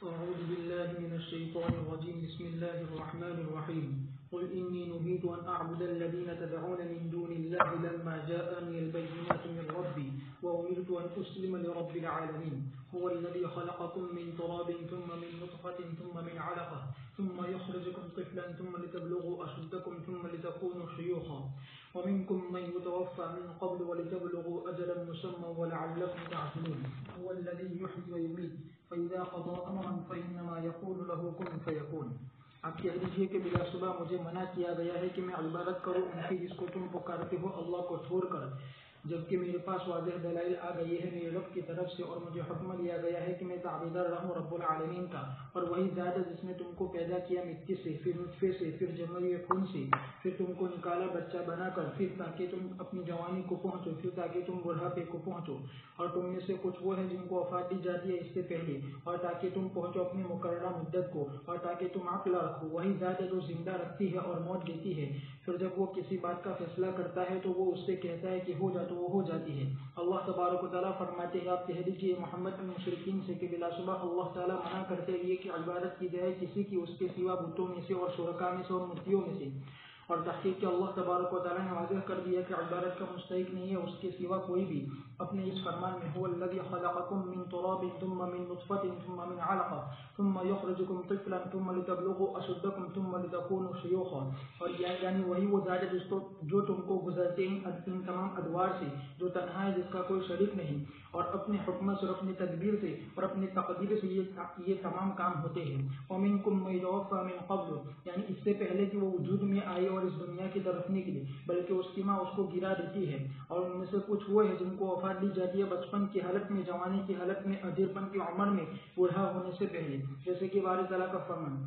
أعوذ بالله من الشيطان الرجيم. بسم الله الرحمن الرحيم. قل إني نهيت أن أعبد الذين تدعون من دون الله لما جاءني البينات من ربي وأمرت أن أسلم لرب العالمين. هو الذي خلقكم من تراب ثم من نطفة ثم من علقة ثم يخرجكم طفلا ثم لتبلغوا أشدكم ثم لتكونوا شيوخا ومنكم من يتوفى من قبل ولتبلغوا أجلا مسمى ولعلكم تعقلون. هو الذي يحيي ويميت فإذا قضى أمرا فإنما يقول له كن فيكون. آپ کہہ دیجیے کہ بلا صبح مجھے منع کیا گیا ہے کہ میں عبادت کروں ان کی جس کو تم پکارتے ہو اللہ کو چھوڑ کر، جبکہ میرے پاس واضح دلائل آ گئی ہے میرے رب کی طرف سے، اور مجھے حکم دیا گیا ہے کہ میں تعبیدار رہوں رب العالمین کا. اور وہی ذات ہے جس نے تم کو پیدا کیا مٹی سے، پھر نطفے سے، پھر جمع خون سے، پھر تم کو نکالا بچہ بنا کر، پھر تاکہ تم اپنی جوانی کو پہنچو، پھر تاکہ تم بڑھاپے کو پہنچو، اور تم میں سے کچھ وہ ہیں جن کو وفات دی جاتی ہے اس سے پہلے، اور تاکہ تم پہنچو اپنی مقررہ مدت کو، اور تاکہ تم عقل رکھو. وہی ذات ہے جو زندہ رکھتی ہے اور موت دیتی ہے، پھر جب وہ کسی بات کا فیصلہ کرتا ہے تو وہ اس سے کہتا ہے کہ ہو جا تو وہ ہو جاتی ہے. اللہ تبارک و تعالیٰ فرماتے ہیں آپ کہہ دیجیے محمد بن مشرکین سے کہ بلا شبہ اللہ تعالیٰ منع کرتے ہوئے کہ عبادت کی جائے کسی کی اس کے سوا بتوں میں سے اور شرکاء میں سے اور مورتیوں میں سے، اور تحقیق کہ اللہ تبارک و تعالیٰ نے واضح کر دیا کہ عبادت کا مستحق نہیں ہے اس کے سوا کوئی بھی. اپنے اس فرمان میں هو الذی خلقکم من تراب ثم من نطفة ثم من علقة ثم یخرجکم طفلا ثم لتبلغوا اشدکم ثم لتکونوا شیوخا. اور یعنی وہی وہ ذات ہے جو تم کو گزرتے ہیں ان تمام ادوار سے، جو تنہا ہے جس کا کوئی شریک نہیں، اور اپنے حکمت سے اور اپنی تدبیر سے اور اپنی تقدیر سے یہ تمام کام ہوتے ہیں. ومنکم من یتوفی من قبل، یعنی اس سے پہلے کہ وہ وجود میں آئی اور اس دنیا کی طرف نکلی، بلکہ اس کی ماں اس کو گرا دیتی ہے. اور ان میں سے کچھ وہ ہے جن کو وفات دی جاتی ہے بچپن کی حالت میں، جوانی کی حالت میں، ادھیرپن کی عمر میں، بوڑھا ہونے سے پہلے، جیسے کہ باری تعالیٰ کا فرمان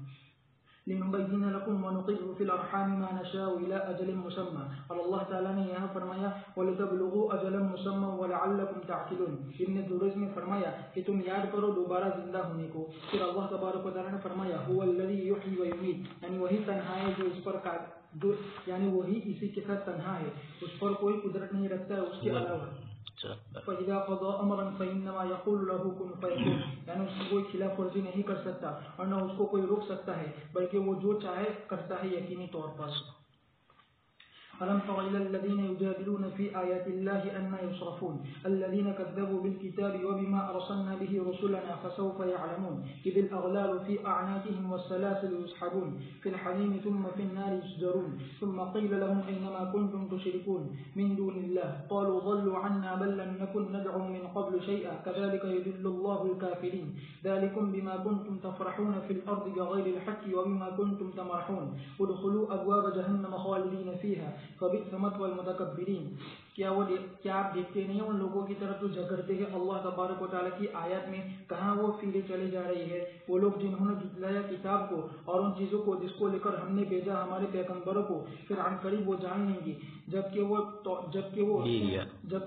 لنبین لکم ونقر فی الارحام ما نشاء الی اجل مسمى. اور اللہ تعالیٰ نے یہاں فرمایا ولتبلغوا اجلا مسمى ولعلکم تعقلون. ابن جريج نے فرمایا کہ تم یاد کرو دوبارہ زندہ ہونے کو. پھر اللہ تبارک و تعالیٰ نے فرمایا هو الذی یحیی ویمیت، یعنی وہی تنہا ہے جو اس پر یعنی وہی اسی کے ساتھ تنہا ہے، اس پر کوئی قدرت نہیں رکھتا ہے اس کے علاوہ. فَإِذَا قَضَى أَمْرًا فَإِنَّمَا يَقُولُ لَهُ كُن فَيَكُونُ، یعنی اس کی کوئی خلاف ورزی نہیں کر سکتا اور نہ اس کو کوئی روک سکتا ہے، بلکہ وہ جو چاہے کرتا ہے یقینی طور پر. أَلَمْ تَرَ إِلَى الَّذِينَ يُجَادِلُونَ فِي آيَاتِ اللَّهِ أَنَّىٰ يُصْرَفُونَ الَّذِينَ كَذَّبُوا بِالْكِتَابِ وَبِمَا أَرْسَلْنَا بِهِ رُسُلَنَا فَسَوْفَ يَعْلَمُونَ إِذِ الْأَغْلَالُ فِي أَعْنَاقِهِمْ وَالسَّلَاسِلُ يُسْحَبُونَ فِي الْحَمِيمِ ثُمَّ فِي النَّارِ يُسْجَرُونَ ثُمَّ قِيلَ لَهُمْ أَيْنَ مَا كُنتُمْ تُشْرِكُونَ مِن دُونِ اللَّهِ قَالُوا ضَلُّوا عَنَّا بَل لَّمْ نَكُن نَّدْعُو مِن قَبْلُ شَيْئًا كَذَٰلِكَ يُضِلُّ اللَّهُ الْكَافِرِينَ ذَٰلِكُم بِمَا كُنتُمْ تَفْرَحُونَ فِي الْأَرْضِ بِغَيْرِ الْحَقِّ وَبِمَا كُنتُمْ تَمْرَحُونَ ادْخُلُوا أَبْوَابَ جَهَنَّمَ خَالِدِينَ فِيهَا فَبِئْسَ مَثْوَى المتکبرین. کیا آپ دیکھتے نہیں ان لوگوں کی طرف جو جھگڑتے ہیں اللہ تبارک و تعالیٰ کی آیات میں، کہاں وہ پھیرے چلے جا رہی ہے؟ وہ لوگ جنہوں نے جھٹلایا کتاب کو اور ان چیزوں کو جس کو لے کر ہم نے بھیجا ہمارے پیغمبروں کو، پھر عن قریب وہ جان لیں گے جبکہ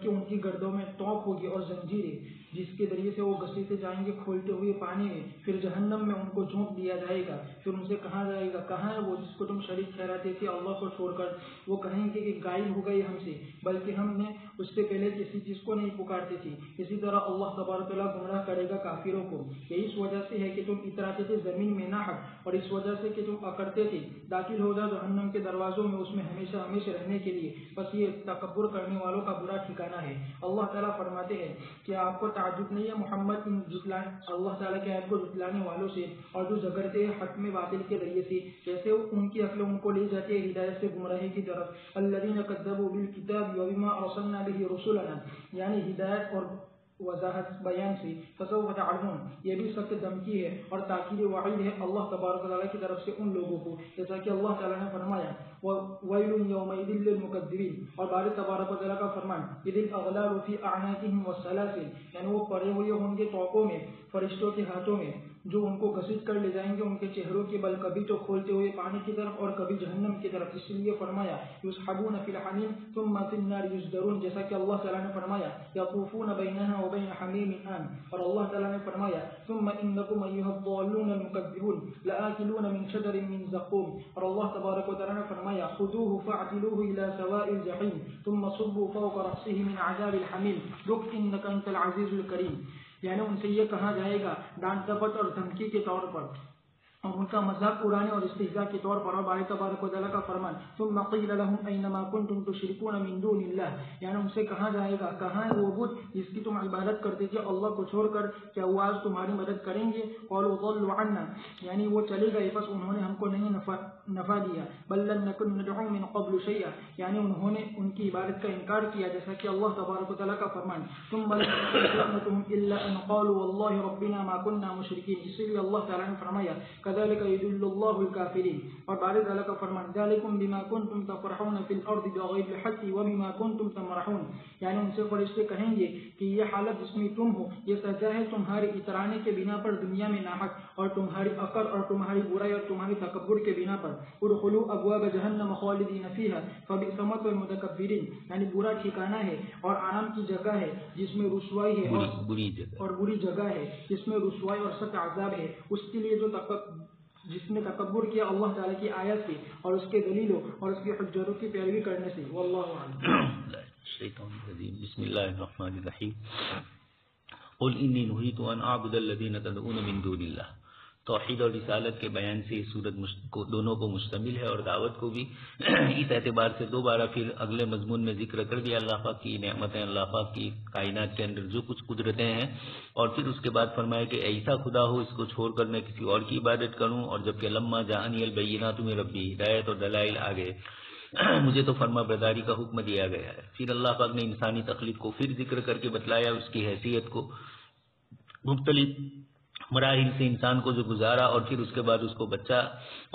ان کی گردوں میں توق ہوگی اور زنجیریں جس کے ذریعے سے وہ گھسیٹے جائیں گے کھولتے ہوئے پانی میں. پھر جہنم میں ان کو جھونک دیا جائے گا. پھر ان سے کہا جائے گا کہاں ہے وہ جس کو تم شریک ٹھہراتے تھے اللہ کو چھوڑ کر؟ وہ کہیں گے کہ غائب ہو گئی ہم سے، بلکہ ہم نے اس سے پہلے کسی چیز کو نہیں پکارتے تھے. اسی طرح اللہ تبارک و تعالیٰ گمراہ کرے گا کافروں کو. یہی اس وجہ سے ہے کہ تم اتراتے تھے زمین میں نہ حق، اور اس وجہ سے کہ تم اکڑتے تھے داخل ہو جاؤ جہنم کے دروازوں میں، اس میں ہمیشہ ہمیشہ رہنے کے لیے. بس یہ تکبر کرنے والوں کا برا ٹھکانہ ہے. اللہ تعالیٰ فرماتے ہیں کہ آپ کو تعجب نہیں ہے محمد اللہ تعالیٰ کی آیت کو جھٹلانے والوں سے اور جو جھگڑتے ہیں حق میں باطل کے ذریعے سے، کیسے ان کی عقلیں ان کو لے جاتی ہے ہدایت سے گمراہی کی طرف. الذین کذبوا بالکتاب وبما ارسلنا به رسلنا، یعنی ہدایت اور وضاحت بیان سے. فسوف تعلمون، یہ بھی سخت دھمکی ہے اور تاکید وعید ہے اللہ تبارک و تعالیٰ کی طرف سے ان لوگوں کو، جیسا کہ اللہ تعالیٰ نے فرمایا وَوَيْلٌ يَوْمَئِذٍ لِّلْمُكَذِّبِينَ. اور باری تبارک و تعالیٰ کا فرمان اِذِ الْأَغْلَالُ فِي أَعْنَاقِهِمْ وَالسَّلَاسِلُ، یعنی وہ پڑے ہوئے ہوں گے توقوں میں فرشتوں کے ہاتھوں میں، جو ان کو گھسیٹ کر لے جائیں گے ان کے چہروں کے بل، کبھی تو کھولتے ہوئے پانی کی طرف اور کبھی جہنم کی طرف. اس لیے فرمایا یسحبون فی الحمیم ثم فی النار یسجرون، جیسا کہ اللہ تعالیٰ نے فرمایا یطوفون بینہا وبین حمیم آن. اور اللہ تعالیٰ نے فرمایا ثم انکم ایھا الضالون المکذبون لآکلون من شجر من زقوم. اور اللہ تبارک و تعالیٰ نے فرمایا خذوہ فاعتلوہ الی سواء الجحیم ثم صبوا فوق رأسہ من عذاب الحمیم ذق انک انت العزیز الکریم. یعنی ان سے یہ کہا جائے گا ڈانٹ ڈپٹ اور دھمکی کے طور پر اور ان کا مذاق اڑانے اور استہزاء کے طور پر. اور باری تبارک و تعالیٰ کا فرمان ثم قیل لهم اینما کنتم تشرکون من دون اللہ، یعنی ان سے کہا جائے گا کہاں ہے وہ بت جس کی تم عبادت کرتے تھے اللہ کو چھوڑ کر، کیا وہ آج تمہاری مدد کریں گے؟ قالوا ضلوا عنا، یعنی وہ چلے گئے بس انہوں نے ہم کو نہیں نفع دیا. بل لم نکن ندعو من قبل شیئا، یعنی انہوں نے ان کی عبادت کا انکار کیا، جیسا کہ اللہ تبارک و تعالیٰ کا فرمان ثم لم تكن فتنتهم الا ان قالوا والله ربنا ما كنا مشرکین. اسی لیے اللہ تعالیٰ نے فرمایا كذلك يذل الله الكافرين. اور بارے تعالیٰ کا فرمان ذلكم بما كنتم تفرحون في الارض بغير الحق وبما كنتم تمرحون، یعنی ان سے فرشتے کہیں گے کہ یہ حالت جس میں تم ہو یہ سزا ہے تمہارے اترانے کے بنا پر دنیا میں ناحق، اور تمہاری عقل اور تمہاری برائی اور تمہاری تکبر کے بنا پر. ادخلوا ابواب جہنم خالدین فیہا فبئس مثوى المتکبرین، یعنی برا ٹھکانہ ہے اور آرام کی جگہ ہے جس میں رسوائی ہے اور بری جگہ ہے جس میں رسوائی اور سخت عذاب ہے اس کے لیے جس نے تکبر کیا اللہ تعالیٰ کی آیت سے اور اس کے دلیلوں اور اس کی حجتوں کی پیروی کرنے سے. واللہ اعلم. شیطان الرجیم. بسم اللہ الرحمن الرحیم. قل انی نہیت ان اعبد الذین تدعون من دون اللہ. توحید اور رسالت کے بیان سے یہ سورت دونوں کو مشتمل ہے، اور دعوت کو بھی اس اعتبار سے دوبارہ پھر اگلے مضمون میں ذکر کر دیا اللہ پاک کی نعمتیں، اللہ پاک کی کائنات کے اندر جو کچھ قدرتیں ہیں، اور پھر اس کے بعد فرمایا کہ ایسا خدا ہو اس کو چھوڑ کر میں کسی اور کی عبادت کروں. اور جبکہ لما جاءنی البینات من ربی، ہدایت اور دلائل آ گئے، مجھے تو فرما برداری کا حکم دیا گیا ہے. پھر اللہ پاک نے انسانی تخلیق کو پھر ذکر کر کے بتلایا، اس کی حیثیت کو، مختلف مراحل سے انسان کو جو گزارا، اور پھر اس کے بعد اس کو بچہ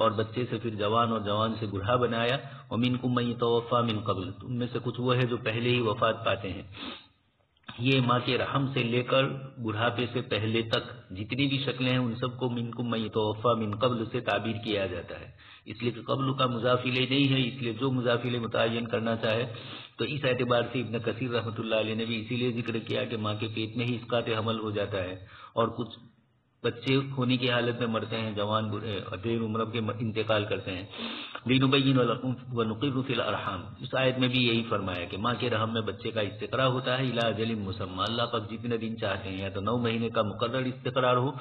اور بچے سے پھر جوان اور جوان سے بوڑھا بنایا. ومنکم من یتوفی من قبل، ان میں سے کچھ وہ ہے جو پہلے ہی وفات پاتے ہیں. یہ ماں کے رحم سے لے کر بڑھاپے سے پہلے تک جتنی بھی شکلیں ہیں ان سب کو منکم من یتوفی من قبل سے تعبیر کیا جاتا ہے، اس لیے کہ قبل کا مضاف الیہ نہیں ہے، اس لیے جو مضاف الیہ متعین کرنا چاہے تو اس اعتبار سے ابن کثیر رحمۃ اللہ علیہ نے بھی اسی لیے ذکر کیا کہ ماں کے پیٹ میں ہی اسقاط حمل ہو جاتا ہے، اور کچھ بچے ہونے کی حالت میں مرتے ہیں، جوان دیر عمر کے انتقال کرتے ہیں. لنبین لکم ونقر فی الارحام، اس آیت میں بھی یہی فرمایا کہ ماں کے رحم میں بچے کا استقرار ہوتا ہے الی اجل مسمی، اللہ پاک جتنے دن چاہتے ہیں، یا تو 9 مہینے کا مقرر استقرار ہو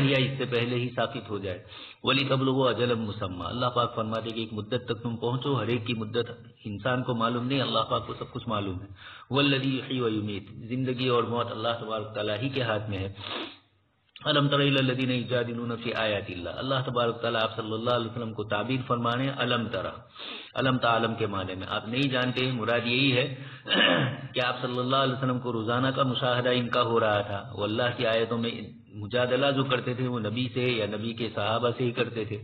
یا اس سے پہلے ہی ثابت ہو جائے. ولتبلغوا اجلا مسمی، اللہ پاک فرماتے کہ ایک مدت تک تم پہنچو، ہر ایک کی مدت انسان کو معلوم نہیں، اللہ پاک کو سب کچھ معلوم ہے. والذی یحیی ویمیت، زندگی اور موت اللہ تبارک تعالیٰ ہی کے ہاتھ میں ہے. الم تر الی الذین یجادلون فی آیات اللہ، اللہ تبارک تعالیٰ آپ صلی اللہ علیہ وسلم کو تعبیر فرمانے الم ترى، الم تعلم کے معنی میں آپ نہیں جانتے، مراد یہی ہے کہ آپ صلی اللہ علیہ وسلم کو روزانہ کا مشاہدہ ان کا ہو رہا تھا. وہ اللہ کی آیتوں میں مجادلہ جو کرتے تھے وہ نبی سے یا نبی کے صحابہ سے ہی کرتے تھے.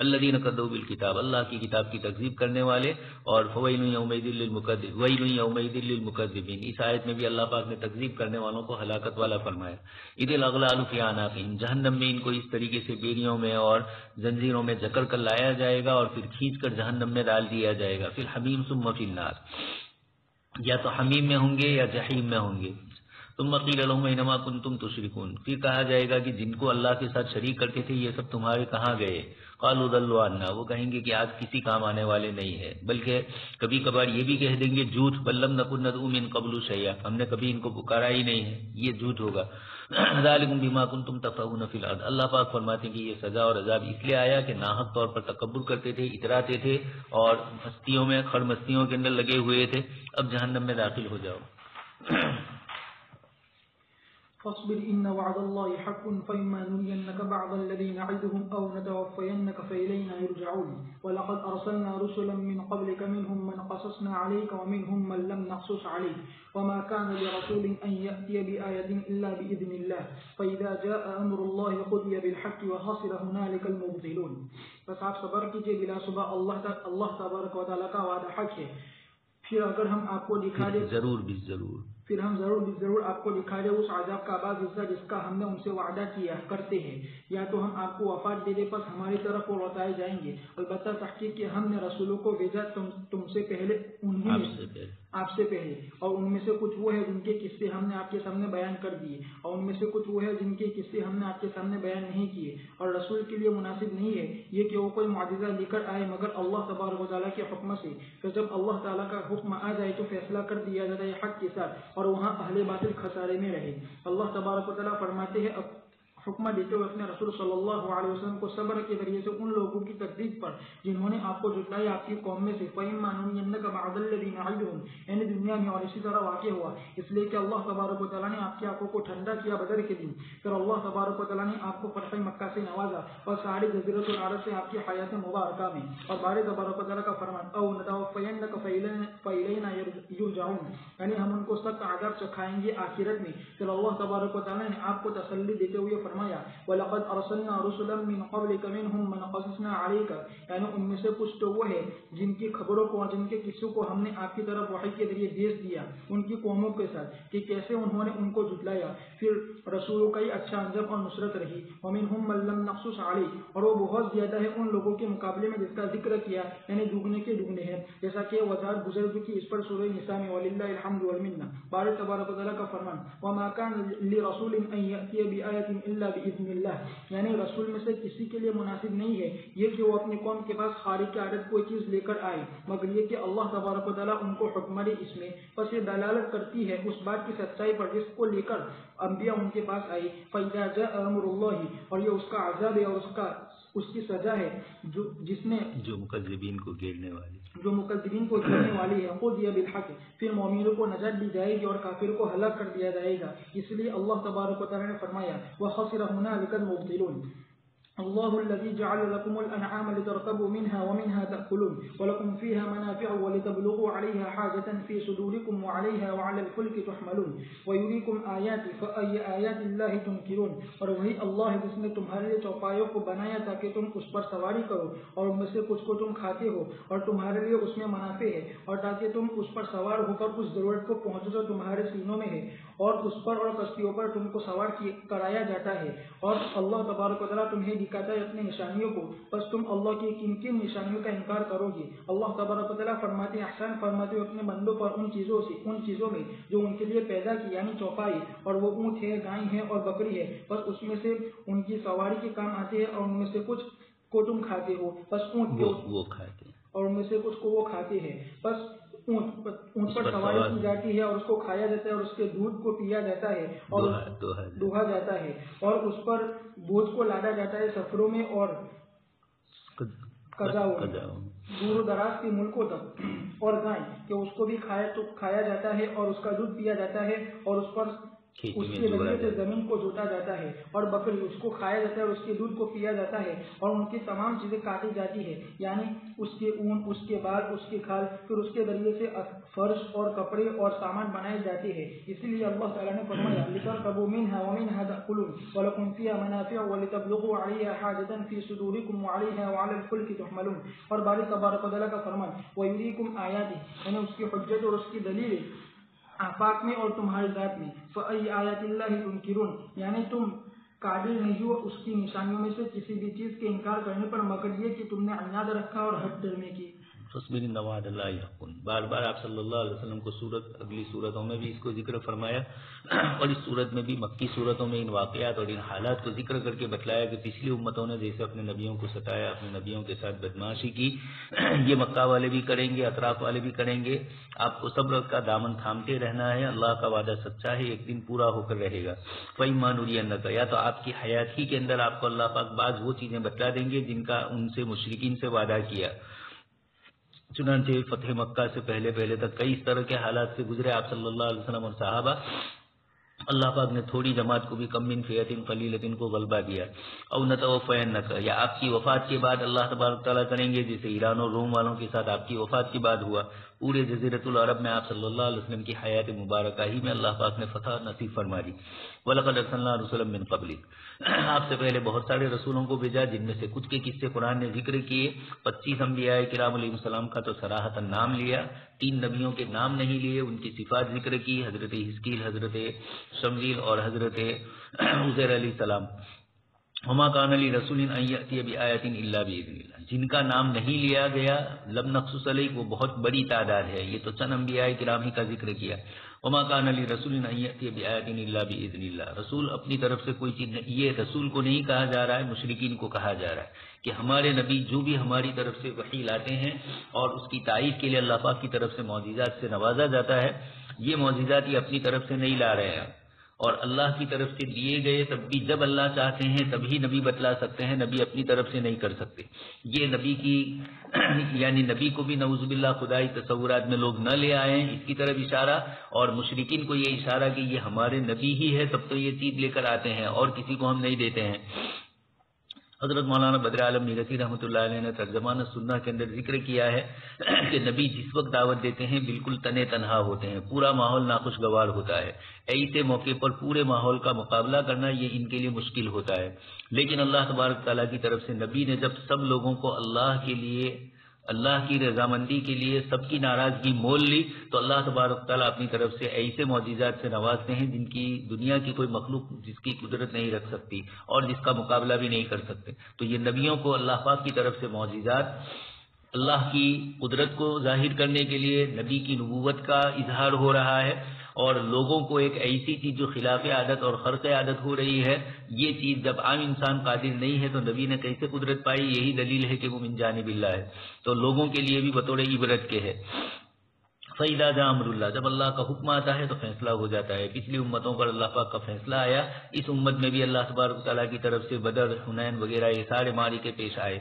الذین کذبوا بالکتاب، اللہ کی کتاب کی تکذیب کرنے والے. اور فویل یومئذ للمکذبین، ویل یومئذ للمکذبین، اس آیت میں بھی اللہ پاک نے تکذیب کرنے والوں کو ہلاکت والا فرمایا. اذ الاغلال فی اعناقہم، جہنم میں ان کو اس طریقے سے بیڑیوں میں اور زنجیروں میں جکڑ کر لایا جائے گا اور پھر کھینچ کر جہنم میں ڈال دیا جائے گا. پھر حمیم ثم فی النار، یا تو حمیم میں ہوں گے یا جحیم میں ہوں گے. ثم قیل لهم اینما کنتم تشرکون، پھر کہا جائے گا کہ جن کو اللہ کے ساتھ شریک کرتے تھے یہ سب تمہارے کہاں گئے؟ قالوا ضلوا عنا، وہ کہیں گے کہ آج کسی کام آنے والے نہیں ہے، بلکہ کبھی کبھار یہ بھی کہہ دیں گے جھوٹ، بل لم نکن ندعو من قبل شیئا، ہم نے کبھی ان کو پکارا ہی نہیں ہے، یہ جھوٹ ہوگا. ذالکم بما کنتم تفرحون فی الارض، اللہ پاک فرماتے ہیں کہ یہ سزا اور عذاب اس لیے آیا کہ ناحق طور پر تکبر کرتے تھے، اتراتے تھے اور مستیوں میں خر مستیوں کے اندر لگے ہوئے تھے. اب جہنم میں داخل ہو جاؤ. فاصبر إن وعد الله حق فإما نرينك بعض الذي نعدهم أو نتوفينك فإلينا يرجعون ولقد أرسلنا رسلا من قبلك منهم من قصصنا عليك ومنهم من لم نقصص عليك وما كان لرسول أن يأتي بآية إلا بإذن الله فإذا جاء أمر الله قضي بالحق وخسر هنالك المبطلون. بس آپ صبر کیجئے، بلا صبح اللہ تبارک و تعالیٰ کا وعدہ حق ہے. پھر اگر ہم آپ کو دکھا دیں، پھر ہم ضرور آپ کو دکھا دیں اس عذاب کا بعض حصہ جس کا ہم نے ان سے وعدہ کیا کرتے ہیں، یا تو ہم آپ کو وفات دے دیں پس ہماری طرف وہ لوٹائے جائیں گے. البتہ تحقیق کہ ہم نے رسولوں کو بھیجا تم سے پہلے آپ سے پہلے، اور ان میں سے کچھ وہ ہے جن کے قصے ہم نے آپ کے سامنے بیان کر دیے، اور ان میں سے کچھ وہ ہے جن کے قصے ہم نے آپ کے سامنے بیان نہیں کیے، اور رسول کے لیے مناسب نہیں ہے یہ کہ وہ کوئی معجزہ لے کر آئے مگر اللہ تبارک و تعالیٰ کے حکم سے، پھر جب اللہ تعالیٰ کا حکم آ جائے تو فیصلہ کر دیا جاتا ہے حق کے ساتھ، اور وہاں اہل باطل خسارے میں رہے۔ اللہ تبارک و تعالیٰ فرماتے ہیں حکم دیتے ہوئے اپنے رسول صلی اللہ علیہ وسلم کو صبر کے ذریعے سے ان لوگوں کی تکذیب پر جنہوں نے آپ کو جھٹلایا آپ کی قوم میں سے، فَإِمَّا نُرِيَنَّكَ بَعْضَ الَّذِي نَعِدُهُمْ، یعنی دنیا میں، اور اسی طرح واقع ہوا اس لیے کہ اللہ تبارک و تعالیٰ نے آپ کی آنکھوں کو ٹھنڈا کیا بدر کے دن، پھر اللہ تبارک و تعالیٰ نے آپ کو فتح مکہ سے نوازا اور ساری جزیرۃ العرب سے آپ کی حیات مبارکہ میں، اور باری تبارک و تعالیٰ کا فرمان او نتوفینک فإلینا یرجعون، یعنی ہم ان کو سخت عذاب چکھائیں گے آخرت میں۔ پھر اللہ تبارک و تعالیٰ نے آپ کو تسلی دیتے ہوئے فرمایا وَلَقَدْ أَرْسَلْنَا رُسُلًا مِّن قَبْلِكَ مِنْهُم مَّنْ قَصَصْنَا عَلَيْكَ، یعنی ان میں سے کچھ تو وہ ہے جن کی خبروں کو اور جن کے قصوں کو ہم نے آپ کی طرف وحی کے ذریعے بھیج دیا ان کی قوموں کے ساتھ کہ کیسے انہوں نے ان کو جھٹلایا، پھر رسولوں کا ہی اچھا انجام اور نصرت رہی۔ وَمِنْهُم مَّن لَّمْ نَقْصُصْ عَلَيْكَ، اور وہ بہت زیادہ ہے ان لوگوں کے مقابلے میں جس کا ذکر کیا، یعنی دگنے کے دگنے ہیں، جیسا کہ وضاحت گزر چکی اس پر سورہ نساء میں، وَلِلَّهِ الْحَمْدُ وَالْمِنَّةُ۔ باری تبارک و تعالیٰ کا فرمان وَمَا كَانَ لِرَسُولٍ أَن يَأْتِيَ بِآيَةٍ إِلَّا بِإِذْنِ اللَّهِ، یعنی رسول میں سے کسی کے لیے مناسب نہیں ہے یہ کہ وہ اپنی قوم کے پاس خارق عادت کوئی چیز لے کر آئے مگر یہ کہ اللہ تبارک و تعالیٰ ان کو حکم دے اس میں، پس یہ دلالت کرتی ہے اس بات کی سچائی پر جس کو لے کر انبیاء ان کے پاس آئے۔ فَإِذَا جَاءَ أَمْرُ اللَّهِ، اور یہ اس کا عذاب ہے اور اس کی سزا ہے جس میں جو مکذبین کو گھیرنے والی ہے، قُضِيَ بِالْحَقِّ، پھر مومنوں کو نجات دی جائے گی اور کافر کو ہلاک کر دیا جائے گا۔ اس لیے اللہ تبارک و تعالیٰ نے فرمایا وَخَسِرَ هُنَالِكَ الْمُبْطِلُونَ اللہ الذي جعل لكم الانعام لتركبوا منها ومنها تأكلون ولكم فيها منافع ولتبلغوا عليها حاجة في صدوركم وعليها وعلى الفلك تحملون ويريكم آياته فأي آيات الله تنكرون، اور وہی اللہ ہے جس نے تمہارے لیے چوپایوں کو بنایا تاکہ تم اس پر سواری کرو اور ان میں سے کچھ کو تم کھاتے ہو اور تمہارے لیے اس میں منافع ہے، اور تاکہ تم اس پر سوار ہو کر اس ضرورت کو پہنچو جو تمہارے سینوں میں ہے، اور اس پر اور کشتیوں پر تم کو سوار کرایا جاتا ہے، اور اللہ تبارک و تعالیٰ تمہیں دکھاتا ہے اپنے نشانیوں کو، بس تم اللہ کی کن کن نشانیوں کا انکار کرو گے۔ اللہ تبارک و تعالیٰ فرماتے ہیں احسان فرماتے ہوئے اپنے بندوں پر ان چیزوں میں جو ان کے لیے پیدا کی، یعنی چوپائی، اور وہ اونٹ ہے، گائے ہے اور بکری ہے، بس اس میں سے ان کی سواری کے کام آتے ہیں، اور ان میں سے کچھ کو تم کھاتے ہو، بس اونٹ وہ کھاتے ہیں، اور ان میں سے کچھ کو وہ کھاتے ہیں، بس اونٹ پر سواری کی جاتی ہے اور اس کو کھایا جاتا ہے اور اس کے دودھ کو پیا جاتا ہے اور دوہا جاتا ہے، اور اس پر بوجھ کو لادا جاتا ہے سفروں میں اور دور دراز کے ملکوں تک، اور گائے کہ اس کو بھی کھایا جاتا ہے اور اس کا دودھ پیا جاتا ہے اور اس پر اس کے ذریعے سے زمین کو جوتا جاتا ہے، اور بکری اس کو کھایا جاتا ہے اور اس کے دودھ کو پیا جاتا ہے، اور ان کی تمام چیزیں کاٹی جاتی ہے، یعنی اس کے اون، اس کے بال، اس کی کھال، پھر اس کے ذریعے سے فرش اور کپڑے اور سامان بنائے جاتے ہیں۔ اسی لیے اللہ تعالیٰ نے فرمایا لِتَرْكَبُوا مِنْهَا وَمِنْهَا تَأْكُلُونَ وَلَكُمْ فِيهَا مَنَافِعُ وَلِتَبْلُغُوا عَلَيْهَا حَاجَةً فِي صُدُورِكُمْ وَعَلَيْهَا وَعَلَى الْفُلْكِ تُحْمَلُونَ، اور باری تبارک و تعالیٰ کا فرمان وَيُرِيكُمْ آيَاتِهِ، یعنی اس کی حجت اور اس کی دلیل آفاق میں اور تمہاری ذات میں، فَأَيِّ آيَاتِ اللَّهِ تُنْكِرُونَ، یعنی تم قابل نہیں ہو اس کی نشانیوں میں سے کسی بھی چیز کے انکار کرنے پر مگر یہ کہ تم نے عناد رکھا اور حد ڈرنے کی۔ تصویر نواد اللہ یقون، بار بار آپ صلی اللہ علیہ وسلم کو اگلی صورتوں میں بھی اس کو ذکر فرمایا، اور اس صورت میں بھی مکی صورتوں میں ان واقعات اور ان حالات کو ذکر کر کے بتلایا کہ پچھلی امتوں نے جیسے اپنے نبیوں کو ستایا، اپنے نبیوں کے ساتھ بدماشی کی، یہ مکہ والے بھی کریں گے، اطراف والے بھی کریں گے۔ آپ کو صبر کا دامن تھامتے رہنا ہے، اللہ کا وعدہ سچا ہے، ایک دن پورا ہو کر رہے گا۔ فَإِمَّا نُرِيَنَّكَ، یا تو آپ کی حیات ہی کے اندر آپ کو اللہ پاک بعض وہ چیزیں بتلا دیں گے جن کا ان سے مشرکین سے وعدہ کیا۔ چنانچہ فتح مکہ سے پہلے تک کئی اس طرح کے حالات سے گزرے آپ صلی اللہ علیہ وسلم اور صحابہ، اللہ پاک نے تھوڑی جماعت کو بھی کم من فئۃ قلیلۃ کو غلبہ دیا۔ او نتوفینک، یا آپ کی وفات کے بعد اللہ تبارک تعالیٰ کریں گے جیسے ایران اور روم والوں کے ساتھ آپ کی وفات کے بعد ہوا، پورے جزیرۃ العرب میں آپ صلی اللہ علیہ وسلم کی حیات مبارکہ ہی میں اللہ پاک نے فتح نصیب فرما دی۔ وَلَقَدْ أَرْسَلْنَا رُسُلًا مِّن قَبْلِكَ، آپ سے پہلے بہت سارے رسولوں کو بھیجا جن میں سے کچھ کے قصے قرآن نے ذکر کیے۔ 25 انبیاء کرام علیہ السلام کا تو صراحتاً نام لیا، 3 نبیوں کے نام نہیں لیے، ان کی صفات ذکر کی، حضرت حزقیل، حضرت شمویل اور حضرت عزیر علیہ السلام۔ وما کان لرسول ان یأتی بآیۃ الا بإذن اللہ، جن کا نام نہیں لیا گیا لم نقصص علیک، وہ بہت بڑی تعداد ہے، یہ تو چند انبیاء کرام ہی کا ذکر کیا۔ وما کان لرسول ان یأتی بآیۃ الا بإذن اللہ، رسول اپنی طرف سے کوئی چیز نہیں، یہ رسول کو نہیں کہا جا رہا ہے، مشرکین کو کہا جا رہا ہے کہ ہمارے نبی جو بھی ہماری طرف سے وحی لاتے ہیں اور اس کی تائید کے لیے اللہ پاک کی طرف سے معجزات سے نوازا جاتا ہے، یہ معجزات یہ اپنی طرف سے نہیں لا رہے ہیں، اور اللہ کی طرف سے دیے گئے تب بھی جب اللہ چاہتے ہیں تبھی نبی بتلا سکتے ہیں، نبی اپنی طرف سے نہیں کر سکتے۔ یہ نبی کی یعنی نبی کو بھی نعوذ باللہ خدائی تصورات میں لوگ نہ لے آئے ہیں، اس کی طرف اشارہ، اور مشرکین کو یہ اشارہ کہ یہ ہمارے نبی ہی ہے تب تو یہ چیز لے کر آتے ہیں اور کسی کو ہم نہیں دیتے ہیں۔ حضرت مولانا بدر عالم نیلوی رحمۃ اللہ علیہ نے ترجمان سنہ کے اندر ذکر کیا ہے کہ نبی جس وقت دعوت دیتے ہیں بالکل تنے تنہا ہوتے ہیں، پورا ماحول ناخوشگوار ہوتا ہے، ایسے موقع پر پورے ماحول کا مقابلہ کرنا یہ ان کے لیے مشکل ہوتا ہے، لیکن اللہ تبارک تعالیٰ کی طرف سے نبی نے جب سب لوگوں کو اللہ کے لیے، اللہ کی رضامندی کے لیے سب کی ناراضگی مول لی تو اللہ تبارک تعالیٰ اپنی طرف سے ایسے معجزات سے نوازتے ہیں جن کی دنیا کی کوئی مخلوق جس کی قدرت نہیں رکھ سکتی اور جس کا مقابلہ بھی نہیں کر سکتے۔ تو یہ نبیوں کو اللہ پاک کی طرف سے معجزات اللہ کی قدرت کو ظاہر کرنے کے لیے نبی کی نبوت کا اظہار ہو رہا ہے، اور لوگوں کو ایک ایسی چیز جو خلاف عادت اور خرق عادت ہو رہی ہے، یہ چیز جب عام انسان قادر نہیں ہے تو نبی نے کیسے قدرت پائی؟ یہی دلیل ہے کہ وہ من جانب اللہ ہے، تو لوگوں کے لیے بھی بطور عبرت کے ہے۔ فَإِذَا جَاءَ أَمْرُ اللَّهِ، جب اللہ کا حکم آتا ہے تو فیصلہ ہو جاتا ہے۔ پچھلی امتوں پر اللہ پاک کا فیصلہ آیا، اس امت میں بھی اللہ تبارک تعالیٰ کی طرف سے بدر، حنین وغیرہ یہ سارے معرکے پیش آئے۔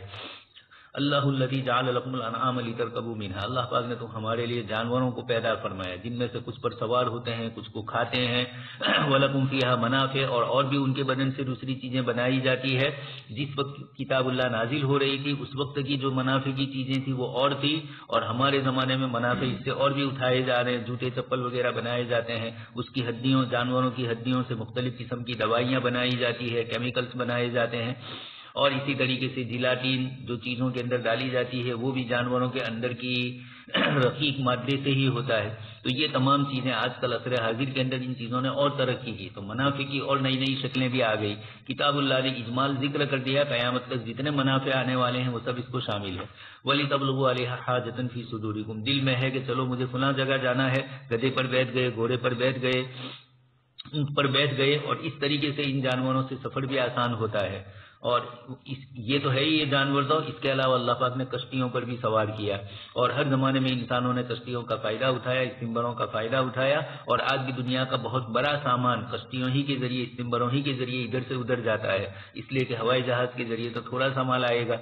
اللہ الذی جعل لکم الانعام لترکبوا منها، اللہ پاک نے تو ہمارے لیے جانوروں کو پیدا فرمایا جن میں سے کچھ پر سوار ہوتے ہیں، کچھ کو کھاتے ہیں، ولکم فیہا منافع، اور بھی ان کے بدن سے دوسری چیزیں بنائی جاتی ہے۔ جس وقت کتاب اللہ نازل ہو رہی تھی اس وقت کی جو منافع کی چیزیں تھی وہ اور تھی، اور ہمارے زمانے میں منافع اس سے اور بھی اٹھائے جا رہے ہیں، جوتے چپل وغیرہ بنائے جاتے ہیں، اس کی ہڈیوں، جانوروں کی ہڈیوں سے مختلف قسم کی دوائیاں بنائی جاتی ہے، کیمیکلز بنائے جاتے ہیں، اور اسی طریقے سے جیلاٹین جو چیزوں کے اندر ڈالی جاتی ہے وہ بھی جانوروں کے اندر کی رقیق مادے سے ہی ہوتا ہے۔ تو یہ تمام چیزیں آج کل عصر حاضر کے اندر ان چیزوں نے اور ترقی کی، تو منافع کی اور نئی نئی شکلیں بھی آ گئی۔ کتاب اللہ نے اجمال ذکر کر دیا، قیامت تک جتنے منافع آنے والے ہیں وہ سب اس کو شامل ہے۔ وَلِتَبْلُغُوا عَلَيْهَا حَاجَةً فِي صُدُورِكُمْ، دل میں ہے کہ چلو مجھے فلاں جگہ جانا ہے، گدھے پر بیٹھ گئے، گھوڑے پر بیٹھ گئے، اونٹ پر بیٹھ گئے، اور اس طریقے سے ان جانوروں سے سفر بھی آسان ہوتا ہے۔ اور یہ تو ہے ہی یہ جانور، تو اس کے علاوہ اللہ پاک نے کشتیوں پر بھی سوار کیا، اور ہر زمانے میں انسانوں نے کشتیوں کا فائدہ اٹھایا، استمبروں کا فائدہ اٹھایا، اور آج بھی دنیا کا بہت بڑا سامان کشتیوں ہی کے ذریعے، استمبروں ہی کے ذریعے ادھر سے ادھر جاتا ہے، اس لیے کہ ہوائی جہاز کے ذریعے تو تھوڑا سا مال آئے گا،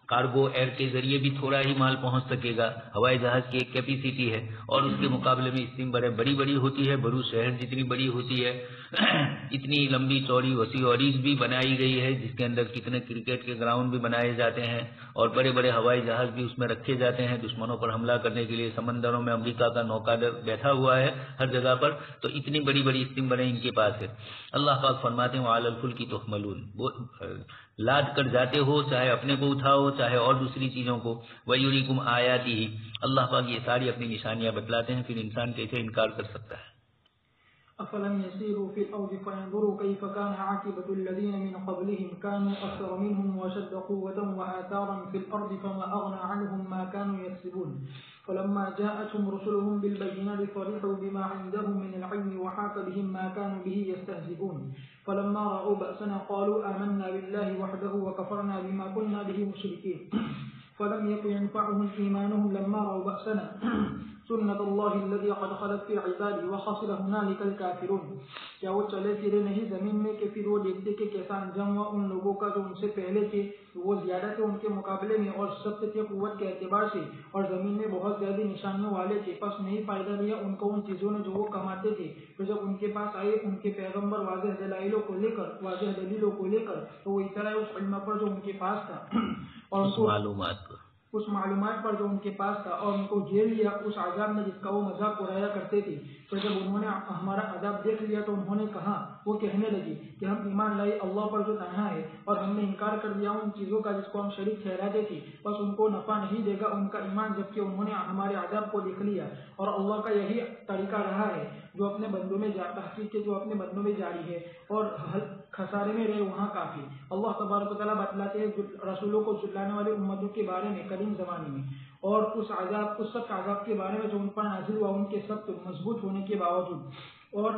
کارگو ایئر کے ذریعے بھی تھوڑا ہی مال پہنچ سکے گا، ہوائی جہاز کی ایک کیپیسٹی ہے، اور اس کے مقابلے میں استمبریں بڑی بڑی ہوتی ہے، بروچ شہر جتنی بڑی ہوتی ہے، اتنی لمبی چوڑی وسیع و عریض بھی بنائی گئی ہے، جس کے اندر کتنے کرکٹ کے گراؤنڈ بھی بنائے جاتے ہیں، اور بڑے بڑے ہوائی جہاز بھی اس میں رکھے جاتے ہیں دشمنوں پر حملہ کرنے کے لیے۔ سمندروں میں امریکہ کا نوکادر بیٹھا ہوا ہے ہر جگہ پر، تو اتنی بڑی بڑی استمبریں ان کے پاس ہے۔ اللہ پاک فرماتے ہیں وَعَلَى الْفُلْكِ تُحْمَلُونَ، لاد کر جاتے ہو، چاہے اپنے کو اٹھاؤ چاہے اور دوسری چیزوں کو، وَيُرِيكُمْ آيَاتِهِ، اللہ پاک یہ ساری اپنی نشانیاں بتلاتے ہیں، پھر انسان کیسے انکار کر سکتا ہے۔ أفلم يسيروا في الأرض فينظروا كيف كان عاقبة الذين من قبلهم كانوا أكثر منهم وشد قوة وآثارا في الأرض فما أغنى عنهم ما كانوا يكسبون فلما جاءتهم رسلهم بالبينات فرحوا بما عندهم من العلم وحاق بهم ما كانوا به يستهزئون فلما رأوا بأسنا قالوا آمنا بالله وحده وكفرنا بما كنا به مشركين فلم يكن ينفعهم إيمانهم لما رأوا بأسنا سنت اللہ الذی قد خلت فی عبادی وخسر هنالک الکافرون، کیا وہ چلے پھرے نہیں زمین میں کہ پھر وہ دیکھتے کہ کیسا انجام ہوا ان لوگوں کا جو ان سے پہلے تھے، وہ زیادہ تھے ان کے مقابلے میں اور سخت تھے قوت کے اعتبار سے، اور زمین میں بہت زیادہ نشانیوں والے تھے، پس نہیں فائدہ لیا ان کو ان چیزوں نے جو وہ کماتے تھے۔ تو جب ان کے پاس آئے ان کے پیغمبر واضح دلائلوں کو لے کر، واضح دلیلوں کو لے کر، تو وہ اترائے اس علم پر جو ان کے پاس تھا اور اس معلومات پر جو ان کے پاس تھا، اور ان کو جھیل لیا اس عذاب میں جس کا وہ مذاق اڑایا کرتے تھے۔ تو جب انہوں نے ہمارا عذاب دیکھ لیا تو انہوں نے کہا، وہ کہنے لگی کہ ہم ایمان لائے اللہ پر جو تنہا ہے، اور ہم نے انکار کر دیا ان چیزوں کا جس کو ہم شریک ٹھہراتے تھے، بس ان کو نفع نہیں دے گا ان کا ایمان، جبکہ انہوں نے ہمارے عذاب کو دیکھ لیا۔ اور اللہ کا یہی طریقہ رہا ہے جو اپنے بندوں میں تحقیق کے جو اپنے بندوں میں جاری ہے، اور خسارے میں رہے وہاں کافی۔ اللہ تبارک و تعالیٰ بتلاتے ہیں رسولوں کو جھٹلانے والے امتوں کے بارے میں قدیم زمانے میں، اور اس سخت عذاب کے بارے میں جو ان پر نازل ہوا ان کے سخت مضبوط ہونے کے باوجود، اور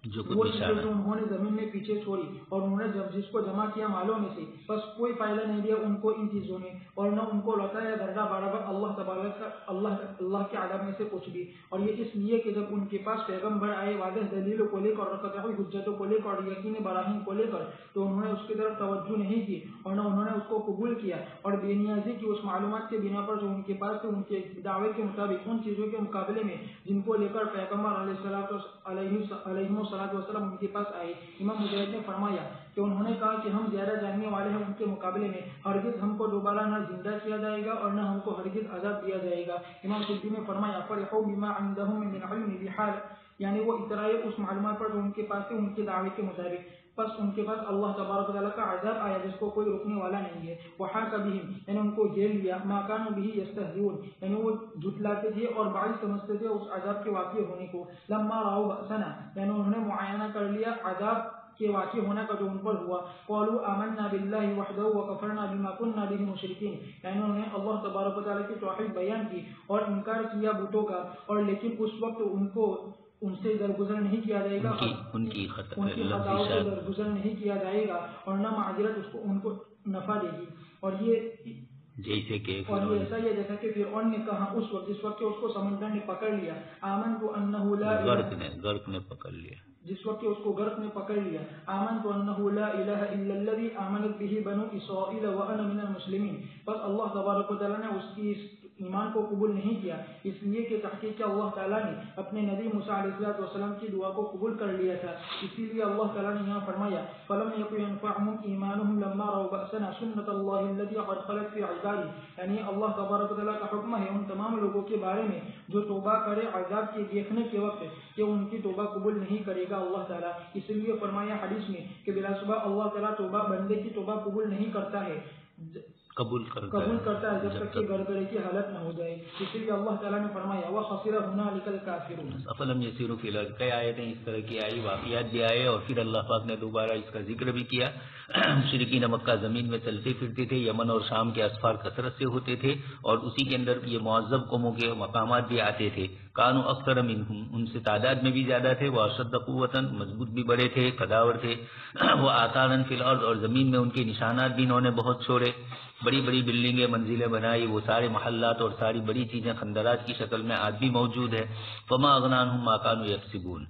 وہ چیزیں جو انہوں نے زمین میں پیچھے چھوڑی، اور انہوں نے جس کو جمع کیا مالوں میں سے، بس کوئی فائدہ نہیں دیا ان کو ان چیزوں نے، اور نہ ان کو لوٹایا درجہ برابر اللہ کے عذاب میں سے کچھ بھی۔ اور یہ اس لیے کہ جب ان کے پاس پیغمبر آئے واضح دلیلوں کو لے کر اور قطعی حجتوں کو لے کر اور یقین براہین کو لے کر، تو انہوں نے اس کی طرف توجہ نہیں کی اور نہ انہوں نے اس کو قبول کیا، اور بے نیازی کی اس معلومات کے بنا پر جو ان کے پاس تھے ان کے دعوے کے مطابق ان چیزوں کے مقابلے میں جن کو لے کر پیغمبر علیہ والسلام ان کے پاس آئے۔ امام مجاہد نے فرمایا کہ انہوں نے کہا کہ ہم زیادہ جاننے والے ہیں ان کے مقابلے میں، ہرگز ہم کو دوبارہ نہ زندہ کیا جائے گا اور نہ ہم کو ہرگز عذاب دیا جائے گا۔ امام سدی نے فرمایا فرحوا بما عندهم من العلم بحال، یعنی وہ اترائے اس معلومات پر جو ان کے پاس تھے ان کے دعوے کے مطابق، بس ان کے پاس اللہ تبارک و تعالیٰ کا عذاب آیا جس کو کوئی روکنے والا نہیں ہے۔ وحاق بهم، یعنی ان کو گھیر لیا، ما كانوا به يستهزئون، یعنی وہ جھٹلاتے تھے اور باعث سمجھتے تھے اس عذاب کے واقع ہونے کو۔ لما رأوا بأسنا، یعنی انہوں نے معائنہ کر لیا عذاب کے واقع ہونے کا جو ان پر ہوا، قالوا آمنا بالله وحده وكفرنا بما كنا به مشركين، یعنی انہوں نے اللہ تبارک و تعالیٰ کی توحید بیان کی اور انکار کیا بتوں کا، اور لیکن اس وقت ان سے درگزر نہیں کیا جائے گا، ان کی خطاؤں سے درگزر نہیں کیا جائے گا، اور نہ معذرت ان کو نفع دے گی۔ اور یہ جیسے کہ ایسا ہی ہے جیسا کہ فرعون نے کہا اس وقت جس وقت کہ اس کو سمندر نے پکڑ لیا، آمنت انہ لا غرق نے پکڑ لیا، جس وقت کہ اس کو غرق نے پکڑ لیا، آمنت انہ لا الہ الا الذی آمنت به بنو اسرائیل وانا من المسلمین، بس اللہ تبارک و تعالیٰ نے اس کی ایمان کو قبول نہیں کیا، اس لیے کہ تحقیق کہ اللہ تعالیٰ نے اپنے نبی موسیٰ علیہ السلام کی دعا کو قبول کر لیا تھا، اسی لیے اللہ تعالیٰ نے یہاں فرمایا فلم یکن ینفعهم ایمانهم لما رأوا بأسنا سنت اللہ التي قد خلت في عبادی، یعنی اللہ تبارک و تعالیٰ کا حکم ہے ان تمام لوگوں کے بارے میں جو توبہ کرے عذاب کے دیکھنے کے وقت کہ ان کی توبہ قبول نہیں کرے گا اللہ تعالیٰ، اس لیے فرمایا حدیث میں کہ بلا شبہ اللہ تعالیٰ توبہ بندے کی توبہ قبول نہیں کرتا ہے، قبول کرتا ہے جب تک کہ گڑبڑی کی حالت نہ ہو جائے، اس لیے اللہ تعالیٰ نے فرمایا وَخَسِرَ هُنَالِكَ الْكَافِرُونَ۔ افلم یسیروا فی الارض، کئی آیتیں اس طرح کی آئی، واقعات بھی آئے، اور پھر اللہ پاک نے دوبارہ اس کا ذکر بھی کیا۔ مشرکین مکہ زمین میں چلتے پھرتے تھے، یمن اور شام کے اسفار کثرت سے ہوتے تھے، اور اسی کے اندر یہ معذب قوموں کے مقامات بھی آتے تھے، کانوا اکثر منہم، ان سے تعداد میں بھی زیادہ تھے، واشد قوتا، مضبوط بھی بڑے تھے، قداور تھے، وہ آثارا فی الارض، اور زمین میں ان کے نشانات بھی انہوں نے بہت چھوڑے، بڑی بڑی بلڈنگیں منزلیں بنائی، وہ سارے محلات اور ساری بڑی چیزیں خندرات کی شکل میں آج بھی موجود ہے۔ فما اغنی عنہم ما کانوا یکسبون،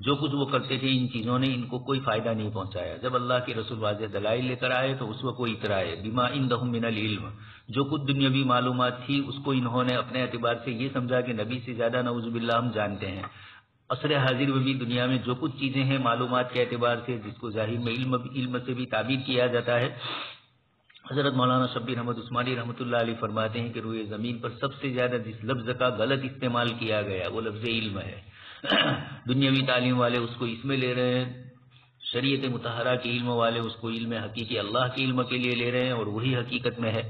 جو کچھ وہ کرتے تھے ان چیزوں نے ان کو کوئی فائدہ نہیں پہنچایا۔ جب اللہ کے رسول واضح دلائل لے کر آئے تو اس وقت وہ اترائے، بما عندہم من العلم، جو کچھ دنیاوی معلومات تھی اس کو انہوں نے اپنے اعتبار سے یہ سمجھا کہ نبی سے زیادہ نعوذ باللہ ہم جانتے ہیں۔ عصر حاضر میں بھی دنیا میں جو کچھ چیزیں ہیں معلومات کے اعتبار سے، جس کو ظاہر میں علم سے بھی تعبیر کیا جاتا ہے، حضرت مولانا شبیر احمد عثمانی رحمۃ اللہ علیہ فرماتے ہیں کہ روئے زمین پر سب سے زیادہ جس لفظ کا غلط استعمال کیا گیا وہ لفظ علم ہے۔ دنیاوی تعلیم والے اس کو اس میں لے رہے ہیں، شریعت مطہرہ کے علم والے اس کو علم حقیقی اللہ کے علم کے لیے لے رہے ہیں، اور وہی حقیقت میں ہے،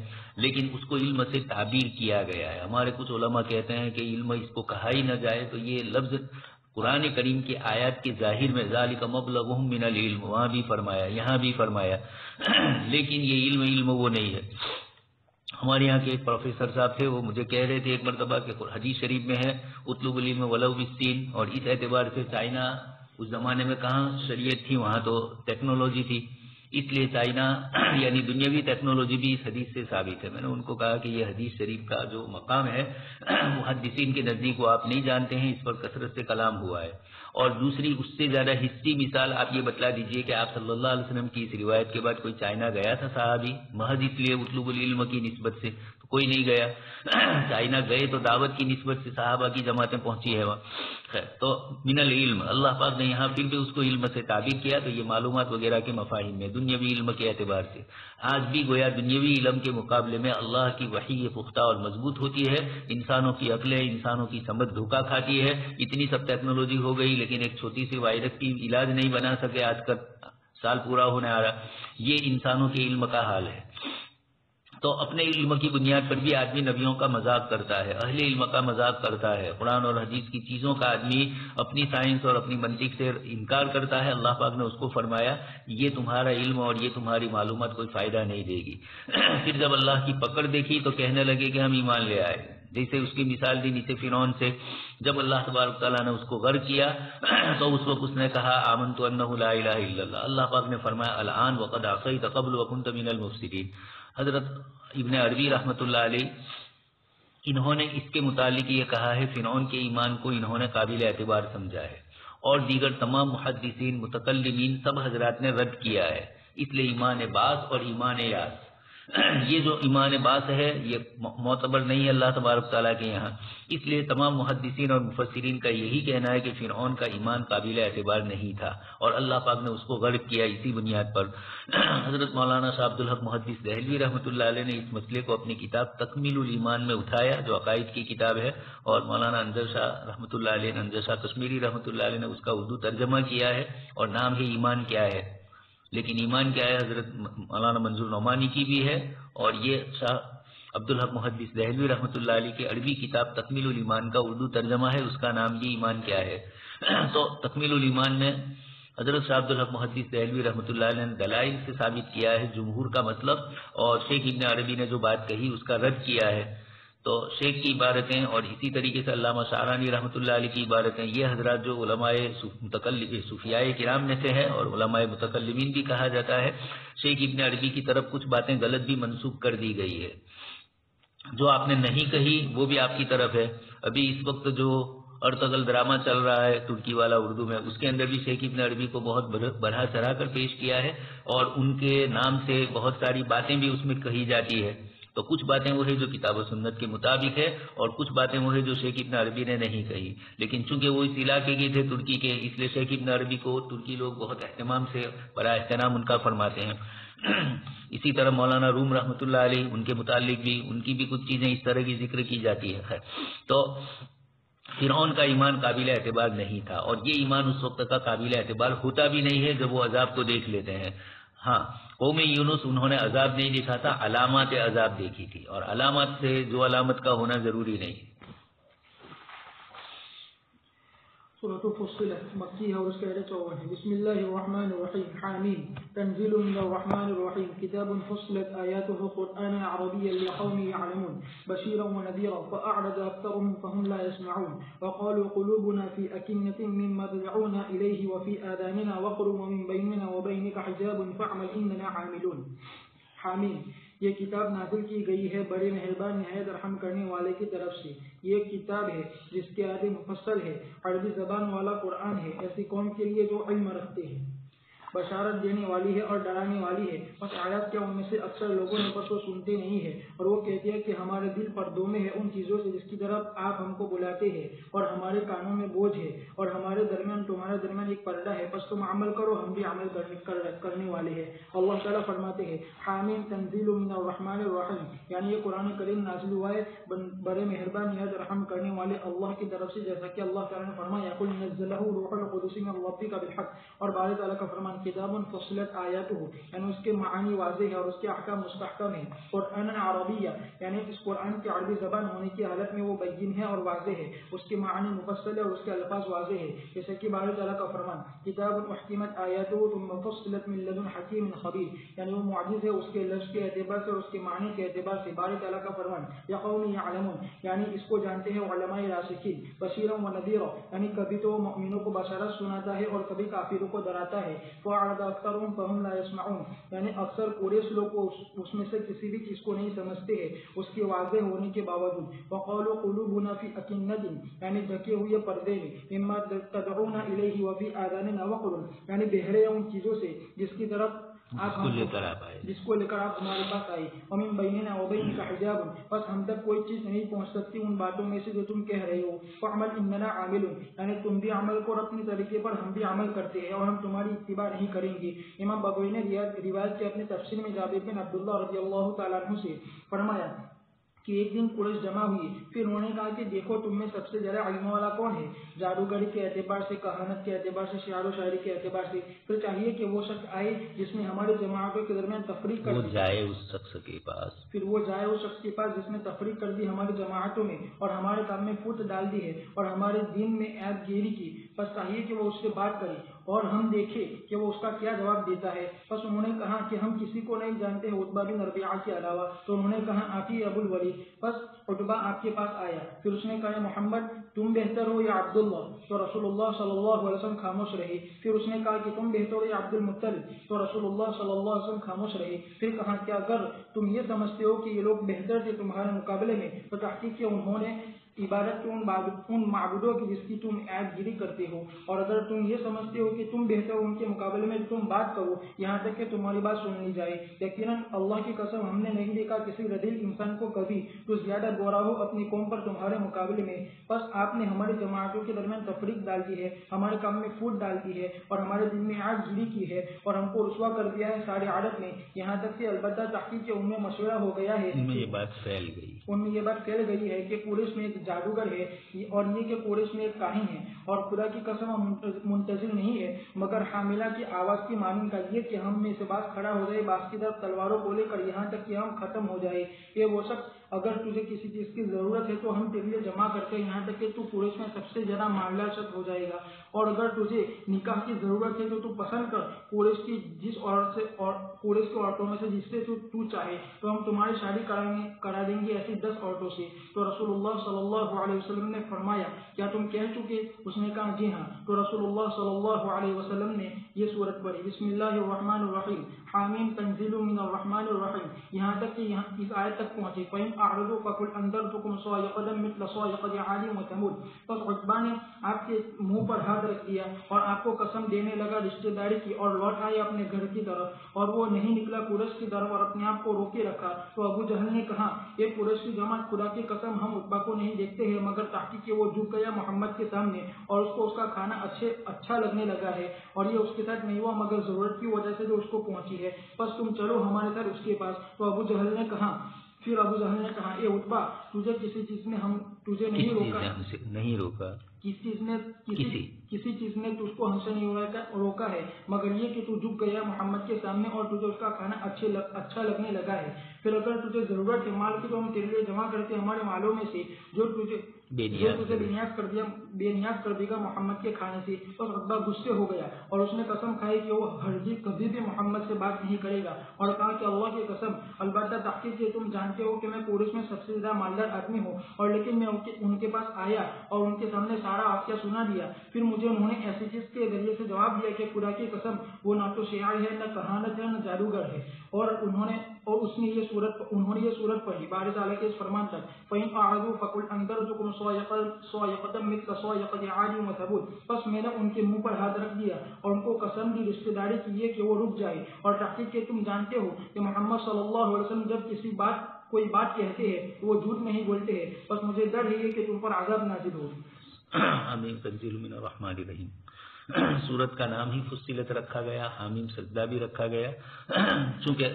لیکن اس کو علم سے تعبیر کیا گیا ہے۔ ہمارے کچھ علماء کہتے ہیں کہ علم اس کو کہا ہی نہ جائے، تو یہ لفظ قرآن کریم کی آیات کے ظاہر میں ذالک مبلغہم من العلم، وہاں بھی فرمایا یہاں بھی فرمایا، لیکن یہ علم وہ نہیں ہے۔ ہمارے یہاں کے ایک پروفیسر صاحب تھے، وہ مجھے کہہ رہے تھے ایک مرتبہ کہ حدیث شریف میں ہے اطلب العلم ولو بالسین، اور اس اعتبار سے چائنا اس زمانے میں کہاں شریعت تھی، وہاں تو ٹیکنالوجی تھی، اس لیے چائنا یعنی دنیاوی ٹیکنالوجی بھی اس حدیث سے ثابت ہے۔ میں نے ان کو کہا کہ یہ حدیث شریف کا جو مقام ہے محدثین کے نزدیک وہ آپ نہیں جانتے ہیں، اس پر کثرت سے کلام ہوا ہے، اور دوسری اس سے زیادہ حصی مثال آپ یہ بتلا دیجئے کہ آپ صلی اللہ علیہ وسلم کی اس روایت کے بعد کوئی چائنا گیا تھا صحابی محض اس لیے اطلب العلم کی نسبت سے؟ تو کوئی نہیں گیا. چائنا گئے تو دعوت کی نسبت سے صحابہ کی جماعتیں پہنچی ہے وہاں. خیر تو من العلم اللہ پاک نے یہاں پھر بھی اس کو علم سے تعبیر کیا، تو یہ معلومات وغیرہ کے مفاہیم میں دنیاوی علم کے اعتبار سے. آج بھی گویا دنیاوی علم کے مقابلے میں اللہ کی وحی یہ پختہ اور مضبوط ہوتی ہے. انسانوں کی عقلیں، انسانوں کی سمجھ دھوکہ کھاتی ہے. اتنی سب ٹیکنالوجی ہو گئی لیکن ایک چھوٹی سی وائرس کی علاج نہیں بنا سکے. آج کا سال پورا ہونے آ رہا. یہ انسانوں کے علم کا حال ہے. تو اپنے علم کی بنیاد پر بھی آدمی نبیوں کا مذاق کرتا ہے، اہل علم کا مذاق کرتا ہے. قرآن اور حدیث کی چیزوں کا آدمی اپنی سائنس اور اپنی منطق سے انکار کرتا ہے. اللہ پاک نے اس کو فرمایا یہ تمہارا علم اور یہ تمہاری معلومات کوئی فائدہ نہیں دے گی. پھر جب اللہ کی پکڑ دیکھی تو کہنے لگے کہ ہم ایمان لے آئے. جیسے اس کی مثال دی نیچے فرعون سے، جب اللہ تبارک تعالیٰ نے اس کو غرق کیا تو اس وقت اس نے کہا آمنت انہ لا الہ الا اللہ. اللہ پاک نے فرمایا الآن وقد عصیت قبل وکنت من المفسدین. حضرت ابن عربی رحمۃ اللہ علیہ انہوں نے اس کے متعلق یہ کہا ہے فرعون کے ایمان کو انہوں نے قابل اعتبار سمجھا ہے، اور دیگر تمام محدثین متکلمین سب حضرات نے رد کیا ہے. اس لیے ایمان بعث اور ایمان یاس، یہ جو ایمان بعث ہے یہ معتبر نہیں ہے اللہ تبارک تعالیٰ کے یہاں. اس لیے تمام محدثین اور مفسرین کا یہی کہنا ہے کہ فرعون کا ایمان قابل اعتبار نہیں تھا اور اللہ پاک نے اس کو غرق کیا اسی بنیاد پر. حضرت مولانا شاہ عبد الحق محدث دہلوی رحمۃ اللہ علیہ نے اس مسئلے کو اپنی کتاب تکمیل الایمان میں اٹھایا جو عقائد کی کتاب ہے، اور مولانا انظر شاہ رحمۃ اللہ علیہ انظر شاہ کشمیری رحمۃ اللہ علیہ نے اس کا اردو ترجمہ کیا ہے اور نام ہے ایمان کیا ہے. لیکن ایمان کیا ہے حضرت مولانا منظور نعمانی کی بھی ہے، اور یہ شاہ عبد الحق محدث دہلوی رحمۃ اللہ علیہ کی عربی کتاب تکمیل الایمان کا اردو ترجمہ ہے، اس کا نام بھی ایمان کیا ہے. تو تکمیل الایمان میں حضرت شاہ عبد الحق محدث دہلوی رحمۃ اللہ علیہ نے دلائل سے ثابت کیا ہے جمہور کا مطلب، اور شیخ ابن عربی نے جو بات کہی اس کا رد کیا ہے. تو شیخ کی عبارتیں اور اسی طریقے سے علامہ شعرانی رحمۃ اللہ علیہ کی عبارتیں، یہ حضرات جو علماء صوفیاء کرام میں سے ہے اور علماء متکلمین بھی کہا جاتا ہے، شیخ ابن عربی کی طرف کچھ باتیں غلط بھی منسوخ کر دی گئی ہے. جو آپ نے نہیں کہی وہ بھی آپ کی طرف ہے. ابھی اس وقت جو ارطغرل ڈرامہ چل رہا ہے ترکی والا اردو میں، اس کے اندر بھی شیخ ابن عربی کو بہت بڑھا چڑھا کر پیش کیا ہے اور ان کے نام سے بہت ساری باتیں بھی اس میں کہی جاتی ہے. تو کچھ باتیں وہ ہے جو کتاب و سنت کے مطابق ہے اور کچھ باتیں وہ ہے جو شیخ ابن عربی نے نہیں کہی. لیکن چونکہ وہ اس علاقے کے تھے ترکی کے، اس لیے شیخ ابن عربی کو ترکی لوگ بہت اہتمام سے بڑا احترام ان کا فرماتے ہیں. اسی طرح مولانا روم رحمۃ اللہ علیہ ان کے متعلق بھی ان کی بھی کچھ چیزیں اس طرح کی ذکر کی جاتی ہے. تو فرعون کا ایمان قابل اعتبار نہیں تھا، اور یہ ایمان اس وقت کا قابل اعتبار ہوتا بھی نہیں ہے جب وہ عذاب کو دیکھ لیتے ہیں. ہاں قوم یونس انہوں نے عذاب نہیں دیکھا تھا، علامات عذاب دیکھی تھی، اور علامات سے جو علامت کا ہونا ضروری نہیں. سورۃ فصلت مکی ہے اور اس کا آیت 54 ہے. بسم اللہ الرحمن الرحیم. حامیم تنزیل من الرحمن الرحیم. کتاب فصلت آیاته قرآنا عربیا لقوم يعلمون بشیرا ونذیرا فأعرض أكثرهم فهم لا يسمعون وقالوا قلوبنا في أكنة مما تدعونا إليه وفي آذاننا وقر ومن بيننا وبينك حجاب فاعمل إننا عاملون. حامیم یہ کتاب نازل کی گئی ہے بڑے مہربان نہایت رحم کرنے والے کی طرف سے. یہ کتاب ہے جس کے آیتیں مفصل ہے، عربی زبان والا قرآن ہے ایسی قوم کے لیے جو علم رکھتے ہیں. بشارت دینے والی ہے اور ڈرانے والی ہے. بس آیات کیا ان میں سے اکثر لوگوں نے بس وہ سنتے نہیں ہے، اور وہ کہتے ہیں کہ ہمارے دل پردوں میں ہے ان چیزوں سے جس کی طرف آپ ہم کو بلاتے ہیں، اور ہمارے کانوں میں بوجھ ہے، اور ہمارے درمیان تمہارے درمیان ایک پردہ ہے. بس تم عمل کرو، ہم بھی عمل کرنے والے ہیں. اللہ تعالیٰ فرماتے ہیں حامیم تنزیل من الرحمن الرحیم، یعنی یہ قرآن کریم نازل ہوا ہے بڑے مہربان نہایت رحم کرنے والے اللہ کی طرف سے، جیسا کہ اللہ تعالیٰ نے فرمایا قل نزلہ روح القدس من ربک بالحق. اور باری تعالیٰ کا فرمان کتاب فصلت آیاتہ، یعنی اس کے معانی واضح ہے اور اس کے احکام مستحکم ہیں. قرآن عربیہ، یعنی اس قرآن کے عربی زبان ہونے کی حالت میں وہ بین ہے اور واضح ہے، اس کے معانی مفصل ہے اور اس کے الفاظ واضح ہے. جیسے کہ باری تعالیٰ کا فرمان کتاب احکمت آیاتہ ثم فصلت من لدن حکیم خبیر، یعنی وہ معجز ہے اس کے لفظ کے اعتبار سے اور اس کے معنی کے اعتبار سے. باری تعالیٰ کا فرمان یقوم یعلمون، یعنی اس کو جانتے ہیں علماء راسخین. بشیرا و نذیرا، یعنی کبھی تو مؤمنوں کو بشارت سناتا ہے اور کبھی کافروں کو ڈراتا ہے. فأعرض أكثرهم فهم لا يسمعون، یعنی اکثر پورے لوگ کو اس میں سے کسی بھی چیز کو نہیں سمجھتے ہیں اس کے واضح ہونے کے باوجود. وقالوا قلوبنا في أكنة، یعنی ڈھکے ہوئے پردے میں، مما تدعون إليه وفي آذاننا وقر، یعنی بہرے ان چیزوں سے جس کی طرف جس کو لے کر آپ ہمارے پاس آئے. ومن بیننا وبینک حجاب، بس ہم تک کوئی چیز نہیں پہنچ سکتی ان باتوں میں سے جو تم کہہ رہے ہو. فعمل اننا عاملون، یعنی تم بھی عمل کرو اپنے طریقے پر، ہم بھی عمل کرتے ہیں اور ہم تمہاری اتباع نہیں کریں گے. امام بغوی نے روایت کی اپنے تفسیر میں جابر بن عبداللہ رضی اللہ تعالیٰ عنہ سے فرمایا کہ ایک دن قریش جمع ہوئی، پھر انہوں نے کہا کہ دیکھو تم میں سب سے زیادہ علم والا کون ہے، جادوگری کے اعتبار سے، کہانت کے اعتبار سے، شعر و شاعری کے اعتبار سے. پھر چاہیے کہ وہ شخص آئے جس میں ہماری جماعتوں کے درمیان تفریق کر دی، جائے اس شخص کے پاس، پھر وہ جائے اس شخص کے پاس جس نے تفریق کر دی ہماری جماعتوں میں اور ہمارے کام میں فوٹ ڈال دی ہے اور ہمارے دین میں عیب گیری کی. بس چاہیے کہ وہ اس سے بات کرے اور ہم دیکھیں کہ وہ اس کا کیا جواب دیتا ہے. بس انہوں نے کہا کہ ہم کسی کو نہیں جانتے عتبہ بن ربیعہ کے علاوہ. تو انہوں نے کہا آپ ہی ابو الولید. بس عتبہ آپ کے پاس آیا، پھر اس نے کہا محمد تم بہتر ہو یا عبداللہ؟ تو رسول اللہ صلی اللہ علیہ وسلم خاموش رہے. پھر اس نے کہا کہ تم بہتر ہو یا عبد المطلب؟ تو رسول اللہ صلی اللہ علیہ وسلم خاموش رہے. پھر کہا کہ اگر تم یہ سمجھتے ہو کہ یہ لوگ بہتر تھے تمہارے مقابلے میں تو تحقیق کہ انہوں نے عبادت کے ان معبودوں کی جس کی تم عیب گیری کرتے ہو، اور اگر تم یہ سمجھتے ہو کہ تم بہتر ہو ان کے مقابلے میں تم بات کرو یہاں تک کہ تمہاری بات سن لی جائے. یقیناً اللہ کی قسم ہم نے نہیں دیکھا کسی رذیل انسان کو کبھی تو زیادہ گورا ہو اپنی قوم پر تمہارے مقابلے میں. بس آپ نے ہماری جماعتوں کے درمیان تفریق ڈال دی ہے، ہمارے کام میں فوٹ ڈال دی ہے اور ہمارے دل میں عیب گیری کی ہے اور ہم کو رسوا کر دیا ہے سارے عادت میں، یہاں تک کہ البتہ تحقیق کے ان میں مشورہ ہو گیا ہے، ان میں یہ بات پھیل گئی ہے کہ قریش میں ایک جادوگر ہے اور یہ کہ قریش میں ایک کاہن ہے اور خدا کی قسم منتظر نہیں ہے مگر حاملہ کی آواز کی مانند کا یہ کہ ہم میں سے باز کھڑا ہو جائے باز کی طرف تلواروں کو لے کر یہاں تک کہ ہم ختم ہو جائے. یہ وہ شخص اگر تجھے کسی چیز کی ضرورت ہے تو ہم تیرے لیے جمع کرتے ہیں یہاں تک کہ تو قریش میں سب سے زیادہ مالدار شخص ہو جائے گا. اور اگر تجھے نکاح کی ضرورت ہے تو تو پسند کر قریش کی جس عورت سے اور قریش کی عورتوں میں سے جس سے تو چاہے تو ہم تمہاری شادی کرا دیں گے ایسی 10 عورتوں سے. تو رسول اللہ صلی اللہ علیہ وسلم نے فرمایا کیا تم کہہ چکے؟ اس نے کہا جی ہاں. تو رسول اللہ صلی اللہ علیہ وسلم نے یہ سورت پڑھی بسم اللہ الرحمن الرحیم حامیم تنزیل من الرحمن الرحیم یہاں تک کہ اس آیت تک پہنچے. فَإِنْ أَعْرَضُوا فَقُلْ أَنذَرْتُكُمْ صَاعِقَةً مِثْلَ صَاعِقَةِ عَادٍ وَثَمُودَ. بس عتبہ نے آپ کے منہ پر ہاتھ رکھ دیا اور آپ کو قسم دینے لگا رشتہ داری کی اور لوٹ آئے اپنے گھر کی طرف اور وہ نہیں نکلا قریش کی طرف اور اپنے آپ کو روکے رکھا. تو ابو جہل نے کہا یہ قریش کی جماعت خدا کی قسم ہم عتبہ کو نہیں دیکھتے ہیں مگر تحقیق کہ وہ جھک گیا محمد کے سامنے اور اس کو اس کا کھانا اچھا لگنے لگا ہے اور یہ اس کے ساتھ نہیں ہوا مگر ضرورت کی وجہ سے جو اس کو پہنچی ہے. بس تم چلو ہمارے ساتھ اس کے پاس. تو ابو جہل نے کہا اے عتبہ تجھے کسی چیز نے ہم تجھے نہیں روکا کسی چیز نے تجھ کو ہم سے نہیں روکا ہے مگر یہ کہ تو جھک گیا محمد کے سامنے اور تجھے اس کا کھانا اچھا لگنے لگا ہے. پھر اگر تجھے ضرورت ہے مال کی تو ہم تیرے لیے جمع کرتے ہمارے مالوں میں سے جو تجھے بے نیاز کر دے گا محمد کے کھانے سے. اور عتبہ غصے ہو گیا اور اس نے قسم کھائی کہ وہ ہرگز کبھی بھی محمد سے بات نہیں کرے گا اور کہا کہ اللہ کی قسم البتہ تحقیق سے تم جانتے ہو کہ میں قریش میں سب سے زیادہ مالدار آدمی ہوں اور لیکن میں ان کے پاس آیا اور ان کے سامنے سارا واقعہ سنا دیا. پھر مجھے انہوں نے ایسی چیز کے ذریعے سے جواب دیا کہ خدا کی قسم وہ نہ تو شاعر ہے نہ کہانت ہے نہ جادوگر ہے. اور انہوں نے یہ سورت پڑھی بارہ تعالیٰ کے اس فرمان تک فَإِنْ أَعْرَضُوا فَقُلْ أَنذَرْتُكُمْ صَاعِقَةً مِثْلَ صَاعِقَةِ عَادٍ وَثَمُودَ. بس میں نے ان کے منہ پر ہاتھ رکھ دیا اور ان کو قسم دی رشتہ داری کی یہ کہ وہ رک جائے اور تحقیق کہ تم جانتے ہو کہ محمد صلی اللہ علیہ وسلم جب کوئی بات کہتے ہیں تو وہ جھوٹ نہیں بولتے ہیں. بس مجھے ڈر ہے کہ تم پر عذاب نازل ہو. حامیم تنزیل من الرحمن الرحیم. سورت کا نام ہی فصلت رکھا گیا، حامیم سجدہ بھی رکھا گیا چونکہ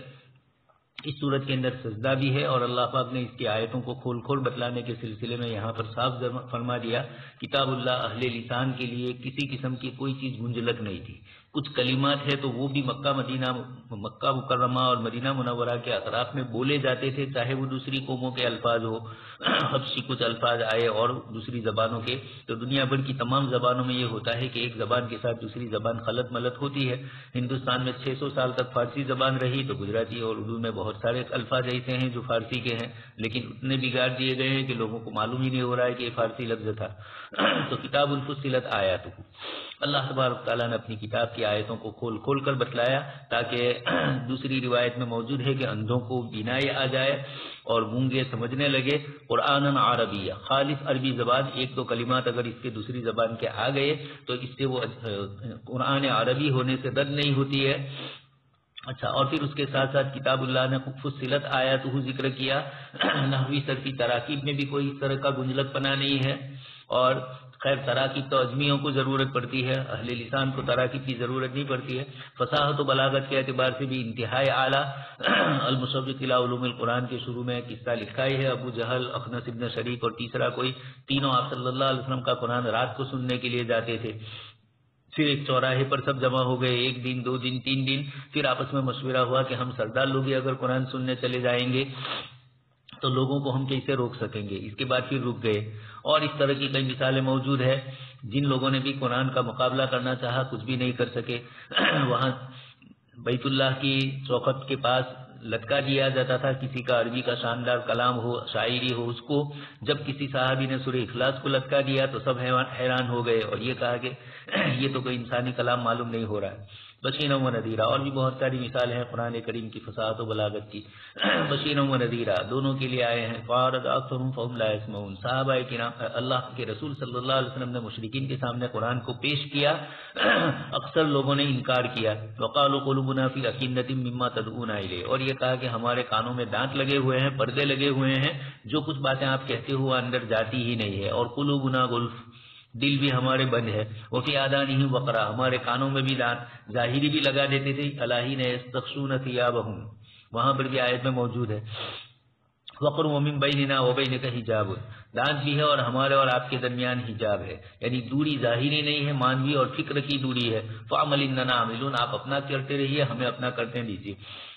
اس صورت کے اندر سجدہ بھی ہے اور اللہ پاک نے اس کی آیتوں کو کھول بتلانے کے سلسلے میں یہاں پر صاف فرما دیا کتاب اللہ اہل لسان کے لیے کسی قسم کی کوئی چیز منجلک نہیں تھی. کچھ کلمات ہے تو وہ بھی مکہ مکرمہ اور مدینہ منورہ کے اطراف میں بولے جاتے تھے چاہے وہ دوسری قوموں کے الفاظ ہو. حبشی کچھ الفاظ آئے اور دوسری زبانوں کے، تو دنیا بھر کی تمام زبانوں میں یہ ہوتا ہے کہ ایک زبان کے ساتھ دوسری زبان خلط ملط ہوتی ہے. ہندوستان میں 600 سال تک فارسی زبان رہی تو گجراتی اور اردو میں بہت سارے الفاظ ایسے ہیں جو فارسی کے ہیں لیکن اتنے بگاڑ دیے گئے ہیں کہ لوگوں کو معلوم ہی نہیں ہو رہا ہے کہ یہ فارسی لفظ تھا. تو کتاب الفصلت آیاتہ، اللہ تبارک تعالیٰ نے اپنی کتاب کی آیتوں کو کھول کر بتلایا تاکہ دوسری روایت میں موجود ہے کہ اندھوں کو بینائی آ جائے اور گونگے سمجھنے لگے. قرآن عربیہ، خالص عربی زبان، ایک دو کلمات اگر اس کے دوسری زبان کے آ گئے تو اس سے وہ قرآن عربی ہونے سے رد نہیں ہوتی ہے. اچھا، اور پھر اس کے ساتھ ساتھ کتاب اللہ نے فصلت آیاتہ ذکر کیا. نحوی صرفی تراکیب میں بھی کوئی اس طرح کا گنجلک پنا نہیں ہے، اور خیر تراکیب تو اجمیوں کو ضرورت پڑتی ہے، اہل لسان کو تراکیب کی ضرورت نہیں پڑتی ہے. فصاحت و بلاغت کے اعتبار سے بھی انتہائی اعلیٰ. المشوق الی علوم القرآن کے شروع میں قصہ لکھا ہی ہے، ابو جہل، اخنس ابن شریک اور تیسرا کوئی، تینوں آپ صلی اللہ علیہ وسلم کا قرآن رات کو سننے کے لیے جاتے تھے. پھر ایک چوراہے پر سب جمع ہو گئے، 1 دن 2 دن 3 دن، پھر آپس میں مشورہ ہوا کہ ہم سردار لوگ ہی اگر قرآن سننے چلے جائیں گے تو لوگوں کو ہم کیسے روک سکیں گے. اس کے بعد پھر رک گئے. اور اس طرح کی کئی مثالیں موجود ہے. جن لوگوں نے بھی قرآن کا مقابلہ کرنا چاہا کچھ بھی نہیں کر سکے. وہاں بیت اللہ کی چوکھٹ کے پاس لٹکا دیا جاتا تھا کسی کا عربی کا شاندار کلام ہو، شاعری ہو، اس کو جب کسی صحابی نے سورہ اخلاص کو لٹکا دیا تو سب حیران ہو گئے اور یہ کہا کہ یہ تو کوئی انسانی کلام معلوم نہیں ہو رہا ہے. بشیرا و نذیرا، اور بھی بہت ساری مثال ہیں قرآن کریم کی فصاحت و بلاغت کی. بشیرا و نذیرا دونوں کے لیے آئے ہیں. فارد اکثرهم فهم لا يسمعون. صحابہ کرام اللہ کے رسول صلی اللہ علیہ وسلم نے مشرکین کے سامنے قرآن کو پیش کیا، اکثر لوگوں نے انکار کیا. وقالوا قلوبنا فی اکنۃ مما تدعونا الیہ، اور یہ کہا کہ ہمارے کانوں میں دانت لگے ہوئے ہیں، پردے لگے ہوئے ہیں، جو کچھ باتیں آپ کہتے ہو اندر جاتی ہی نہیں ہے. اور قلوبنا غلف، دل بھی ہمارے بند ہے. وفی آذانہم وقرا، ہمارے کانوں میں بھی دانت ظاہری بھی لگا دیتے تھے. الہین یستغشون ثیابہم، وہاں پر بھی آیت میں موجود ہے. وقر ومن بیننا وبینک حجاب، دانت بھی ہے اور ہمارے اور آپ کے درمیان حجاب ہے، یعنی دوری ظاہری نہیں ہے، مانوی اور فکر کی دوری ہے. فعمل اننا عاملون، آپ اپنا کرتے رہیے، ہمیں اپنا کرتے دیجیے.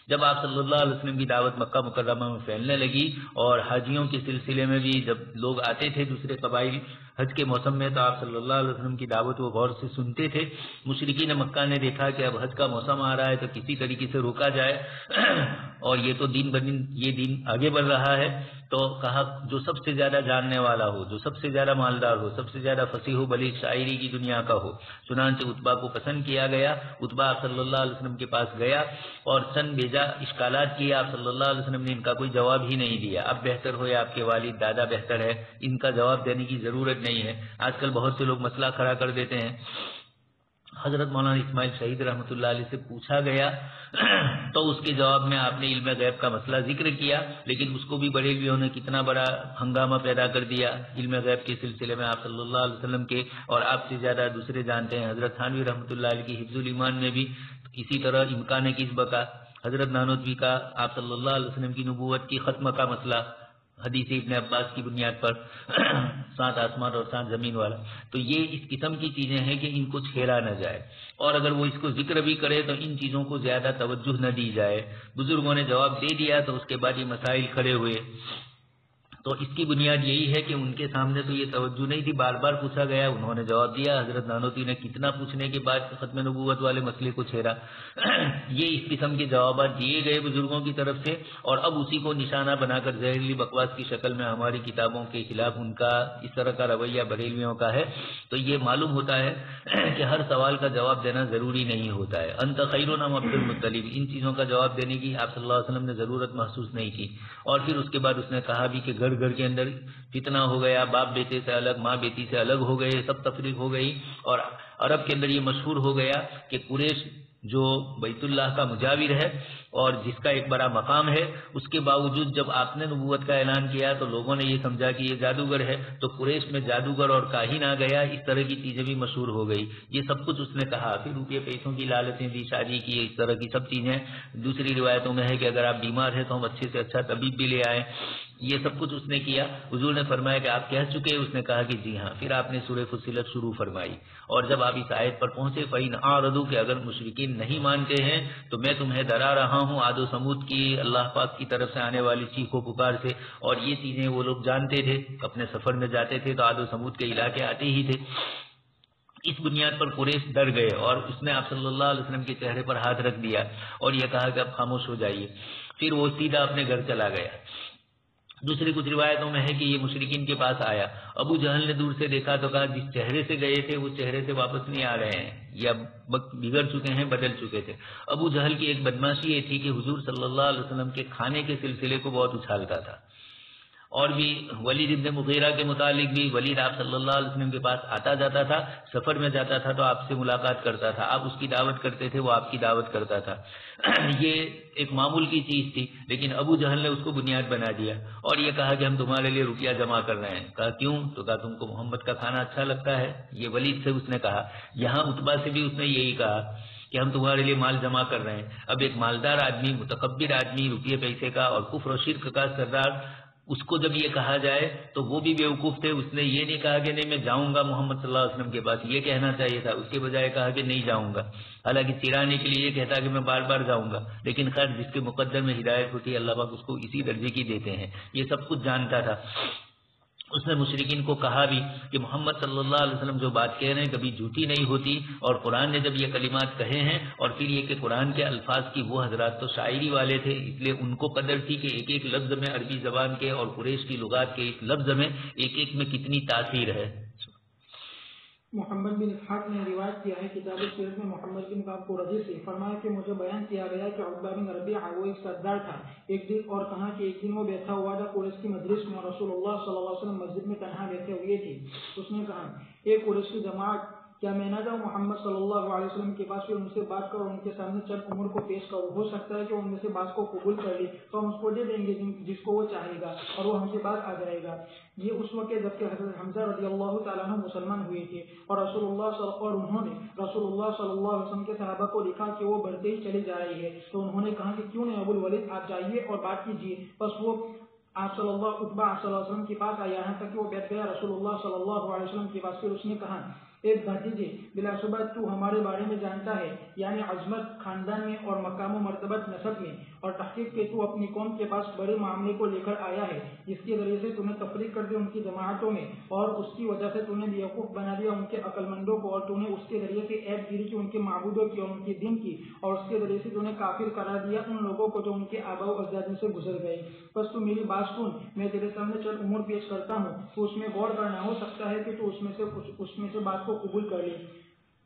جب آپ صلی اللہ علیہ وسلم کی دعوت مکہ مکرمہ میں پھیلنے لگی اور حاجیوں کے سلسلے میں بھی جب لوگ آتے تھے دوسرے قبائل حج کے موسم میں تو آپ صلی اللہ علیہ وسلم کی دعوت وہ غور سے سنتے تھے. مشرکین مکہ نے دیکھا کہ اب حج کا موسم آ رہا ہے تو کسی طریقے سے روکا جائے اور یہ تو دین بدن یہ دین آگے بڑھ رہا ہے، تو کہا جو سب سے زیادہ جاننے والا ہو، جو سب سے زیادہ مالدار ہو، سب سے زیادہ فصیح و بلیغ شاعری کی دنیا کا ہو. چنانچہ عتبہ کو پسند کیا گیا. عتبہ آپ صلی اللہ علیہ وسلم کے پاس گیا اور چند بیجا اشکالات کیے. آپ صلی اللہ علیہ وسلم نے ان کا کوئی جواب ہی نہیں دیا. اب بہتر ہو یا آپ کے والد دادا بہتر ہے، ان کا جواب دینے کی ضرورت نہیں ہے. آج کل بہت سے لوگ مسئلہ کھڑا کر دیتے ہیں. حضرت مولانا اسماعیل شہید رحمۃ اللہ علیہ سے پوچھا گیا تو اس کے جواب میں آپ نے علم غیب کا مسئلہ ذکر کیا، لیکن اس کو بھی بریلویوں نے کتنا بڑا ہنگامہ پیدا کر دیا. علم غیب کے سلسلے میں آپ صلی اللہ علیہ وسلم کے اور آپ سے زیادہ دوسرے جانتے ہیں. حضرت تھانوی رحمۃ اللہ علیہ کی حفظ الایمان میں بھی اسی طرح امکان کسب کا، حضرت نانوتوی کا آپ صلی اللہ علیہ وسلم کی نبوت کی ختم کا مسئلہ حدیث ابن عباس کی بنیاد پر 7 آسمان اور 7 زمین والا. تو یہ اس قسم کی چیزیں ہیں کہ ان کو چھیڑا نہ جائے، اور اگر وہ اس کو ذکر بھی کرے تو ان چیزوں کو زیادہ توجہ نہ دی جائے. بزرگوں نے جواب دے دیا تو اس کے بعد یہ مسائل کھڑے ہوئے. تو اس کی بنیاد یہی ہے کہ ان کے سامنے تو یہ توجہ نہیں تھی، بار بار پوچھا گیا، انہوں نے جواب دیا. حضرت نانوتوی نے کتنا پوچھنے کے بعد ختم نبوت والے مسئلے کو چھیڑا. یہ اس قسم کے جوابات دیے گئے بزرگوں کی طرف سے، اور اب اسی کو نشانہ بنا کر زہریلی بکواس کی شکل میں ہماری کتابوں کے خلاف ان کا اس طرح کا رویہ بریلویوں کا ہے. تو یہ معلوم ہوتا ہے کہ ہر سوال کا جواب دینا ضروری نہیں ہوتا ہے. انت خیرنا عبد المطلب، ان چیزوں کا جواب دینے کی آپ صلی اللہ علیہ وسلم نے ضرورت محسوس نہیں کی. اور پھر اس کے بعد اس نے کہا بھی کہ گھر کے اندر فتنہ ہو گیا، باپ بیٹے سے الگ، ماں بیٹی سے الگ ہو گئے، سب تفریق ہو گئی. اور عرب کے اندر یہ مشہور ہو گیا کہ قریش جو بیت اللہ کا مجاور ہے اور جس کا ایک بڑا مقام ہے، اس کے باوجود جب آپ نے نبوت کا اعلان کیا تو لوگوں نے یہ سمجھا کہ یہ جادوگر ہے، تو قریش میں جادوگر اور کاہن آ گیا. اس طرح کی چیزیں بھی مشہور ہو گئی. یہ سب کچھ اس نے کہا. پھر روپے پیسوں کی لالچیں دی، شادی کی، اس طرح کی سب چیزیں. دوسری روایتوں میں ہے کہ اگر آپ بیمار ہیں تو ہم اچھے سے اچھا طبیب بھی لے آئیں. یہ سب کچھ اس نے کیا. حضور نے فرمایا کہ آپ کہہ چکے؟ اس نے کہا کہ جی ہاں. پھر آپ نے سورہ فصلت شروع فرمائی، اور جب آپ اس آیت پر پہنچے فَإِنْ أَعْرَضُوا کہ اگر مشرکین نہیں مانتے ہیں تو میں تمہیں ڈرا رہا ہوں عاد و سمود کی اللہ پاک کی طرف سے آنے والی چیخ و پکار سے. اور یہ چیزیں وہ لوگ جانتے تھے، اپنے سفر میں جاتے تھے تو عاد و سمود کے علاقے آتے ہی تھے. اس بنیاد پر قریش ڈر گئے اور اس نے آپ صلی اللہ علیہ وسلم کے چہرے پر ہاتھ رکھ دیا اور یہ کہا کہ اب خاموش ہو جائیے. پھر وہ سیدھا اپنے گھر چلا گیا. دوسری کچھ روایتوں میں ہے کہ یہ مشرکین کے پاس آیا. ابو جہل نے دور سے دیکھا تو کہا جس چہرے سے گئے تھے اس چہرے سے واپس نہیں آ رہے ہیں، یا بگڑ چکے ہیں، بدل چکے تھے. ابو جہل کی ایک بدماشی یہ تھی کہ حضور صلی اللہ علیہ وسلم کے کھانے کے سلسلے کو بہت اچھالتا تھا اور بھی ولید ابن مغیرہ کے متعلق بھی، ولید آپ صلی اللہ علیہ وسلم کے پاس آتا جاتا تھا، سفر میں جاتا تھا تو آپ سے ملاقات کرتا تھا، آپ اس کی دعوت کرتے تھے، وہ آپ کی دعوت کرتا تھا. یہ ایک معمول کی چیز تھی، لیکن ابو جہل نے اس کو بنیاد بنا دیا اور یہ کہا کہ ہم تمہارے لیے روپیہ جمع کر رہے ہیں. کہا کیوں؟ تو کہا تم کو محمد کا کھانا اچھا لگتا ہے. یہ ولید سے اس نے کہا. یہاں عتبہ سے بھی اس نے یہی کہا کہ ہم تمہارے لیے مال جمع کر رہے ہیں. اب ایک مالدار آدمی، متکبر آدمی، روپیے پیسے کا اور کفر و شرک کا سردار، اس کو جب یہ کہا جائے تو وہ بھی بیوقوف تھے. اس نے یہ نہیں کہا کہ نہیں میں جاؤں گا محمد صلی اللہ علیہ وسلم کے پاس، یہ کہنا چاہیے تھا. اس کے بجائے کہا کہ نہیں جاؤں گا، حالانکہ چرانے کے لیے یہ کہتا کہ میں بار بار جاؤں گا. لیکن خیر جس کے مقدر میں ہدایت ہوتی ہے اللہ پاک اس کو اسی درجے کی دیتے ہیں. یہ سب کچھ جانتا تھا. اس نے مشرکین کو کہا بھی کہ محمد صلی اللہ علیہ وسلم جو بات کہہ رہے ہیں کبھی جھوٹی نہیں ہوتی، اور قرآن نے جب یہ کلمات کہے ہیں، اور پھر یہ کہ قرآن کے الفاظ کی وہ حضرات تو شاعری والے تھے، اس لیے ان کو قدر تھی کہ ایک ایک لفظ میں عربی زبان کے اور قریش کی لغات کے ایک لفظ میں ایک ایک میں کتنی تاثیر ہے. محمد بن اسحاق نے روایت کیا ہے کتاب سیرت میں محمد بن کعب قرظی سے فرمایا کہ مجھے بیان کیا گیا کہ عتبہ بن ربیعہ وہ ایک سردار تھا ایک دن، اور کہا کہ ایک دن وہ بیٹھا ہوا تھا قریش کی مجلس میں، رسول اللہ صلی اللہ علیہ وسلم مسجد میں تنہا بیٹھے ہوئے تھے. اس نے کہا اے قریش کی جماعت، کیا میں نہ جاؤں محمد صلی اللہ علیہ وسلم کے پاس، پھر ان سے بات کروں، ان کے سامنے چند امور کو پیش کروں، ہو سکتا ہے کہ ان میں سے بات کو قبول کر لے تو ہم اس کو دے دیں گے جس کو وہ چاہے گا، اور وہ ہم سے بات آ جائے گا. یہ اس وقت جبکہ حضرت حمزہ رضی اللہ تعالیٰ عنہ مسلمان ہوئے تھے، اور انہوں نے رسول اللہ صلی اللہ علیہ وسلم کے صحابہ کو لکھا کہ وہ بڑھتے ہی چلے جا رہی ہے. تو انہوں نے کہا کہ کیوں نہیں ابو الولید آپ جائیے اور بات کیجیے. بس وہ آپ صلی اللہ علیہ وسلم کے پاس آیا، یہاں تک کہ وہ بیٹھ گیا رسول اللہ صلی اللہ علیہ وسلم کے پاس. پھر اس نے کہا ایک بھتیجے، بلا شبہ تو ہمارے بارے میں جانتا ہے، یعنی عظمت خاندان میں اور مقام و مرتبت نسب میں، اور تحقیق کے تو اپنی قوم کے پاس بڑے معاملے کو لے کر آیا ہے جس کے ذریعے سے تمہیں تفریق کر دیا ان کی جماعتوں میں، اور اس کی وجہ سے تم نے بیوقوف بنا دیا ان کے عقل مندوں کو، اور تم نے اس کے ذریعے سے عیب گیری کی ان کے معبودوں کی اور ان کے دین کی، اور اس کے ذریعے سے تم نے کافر قرار دیا ان لوگوں کو جو ان کے آباء و اجداد سے گزر گئے. بس تو میری بات سن، میں تیرے سامنے چند امور پیش کرتا ہوں، تو اس میں غور کرنا، ہو سکتا ہے کہ تو اس میں سے بات کو قبول کر لے.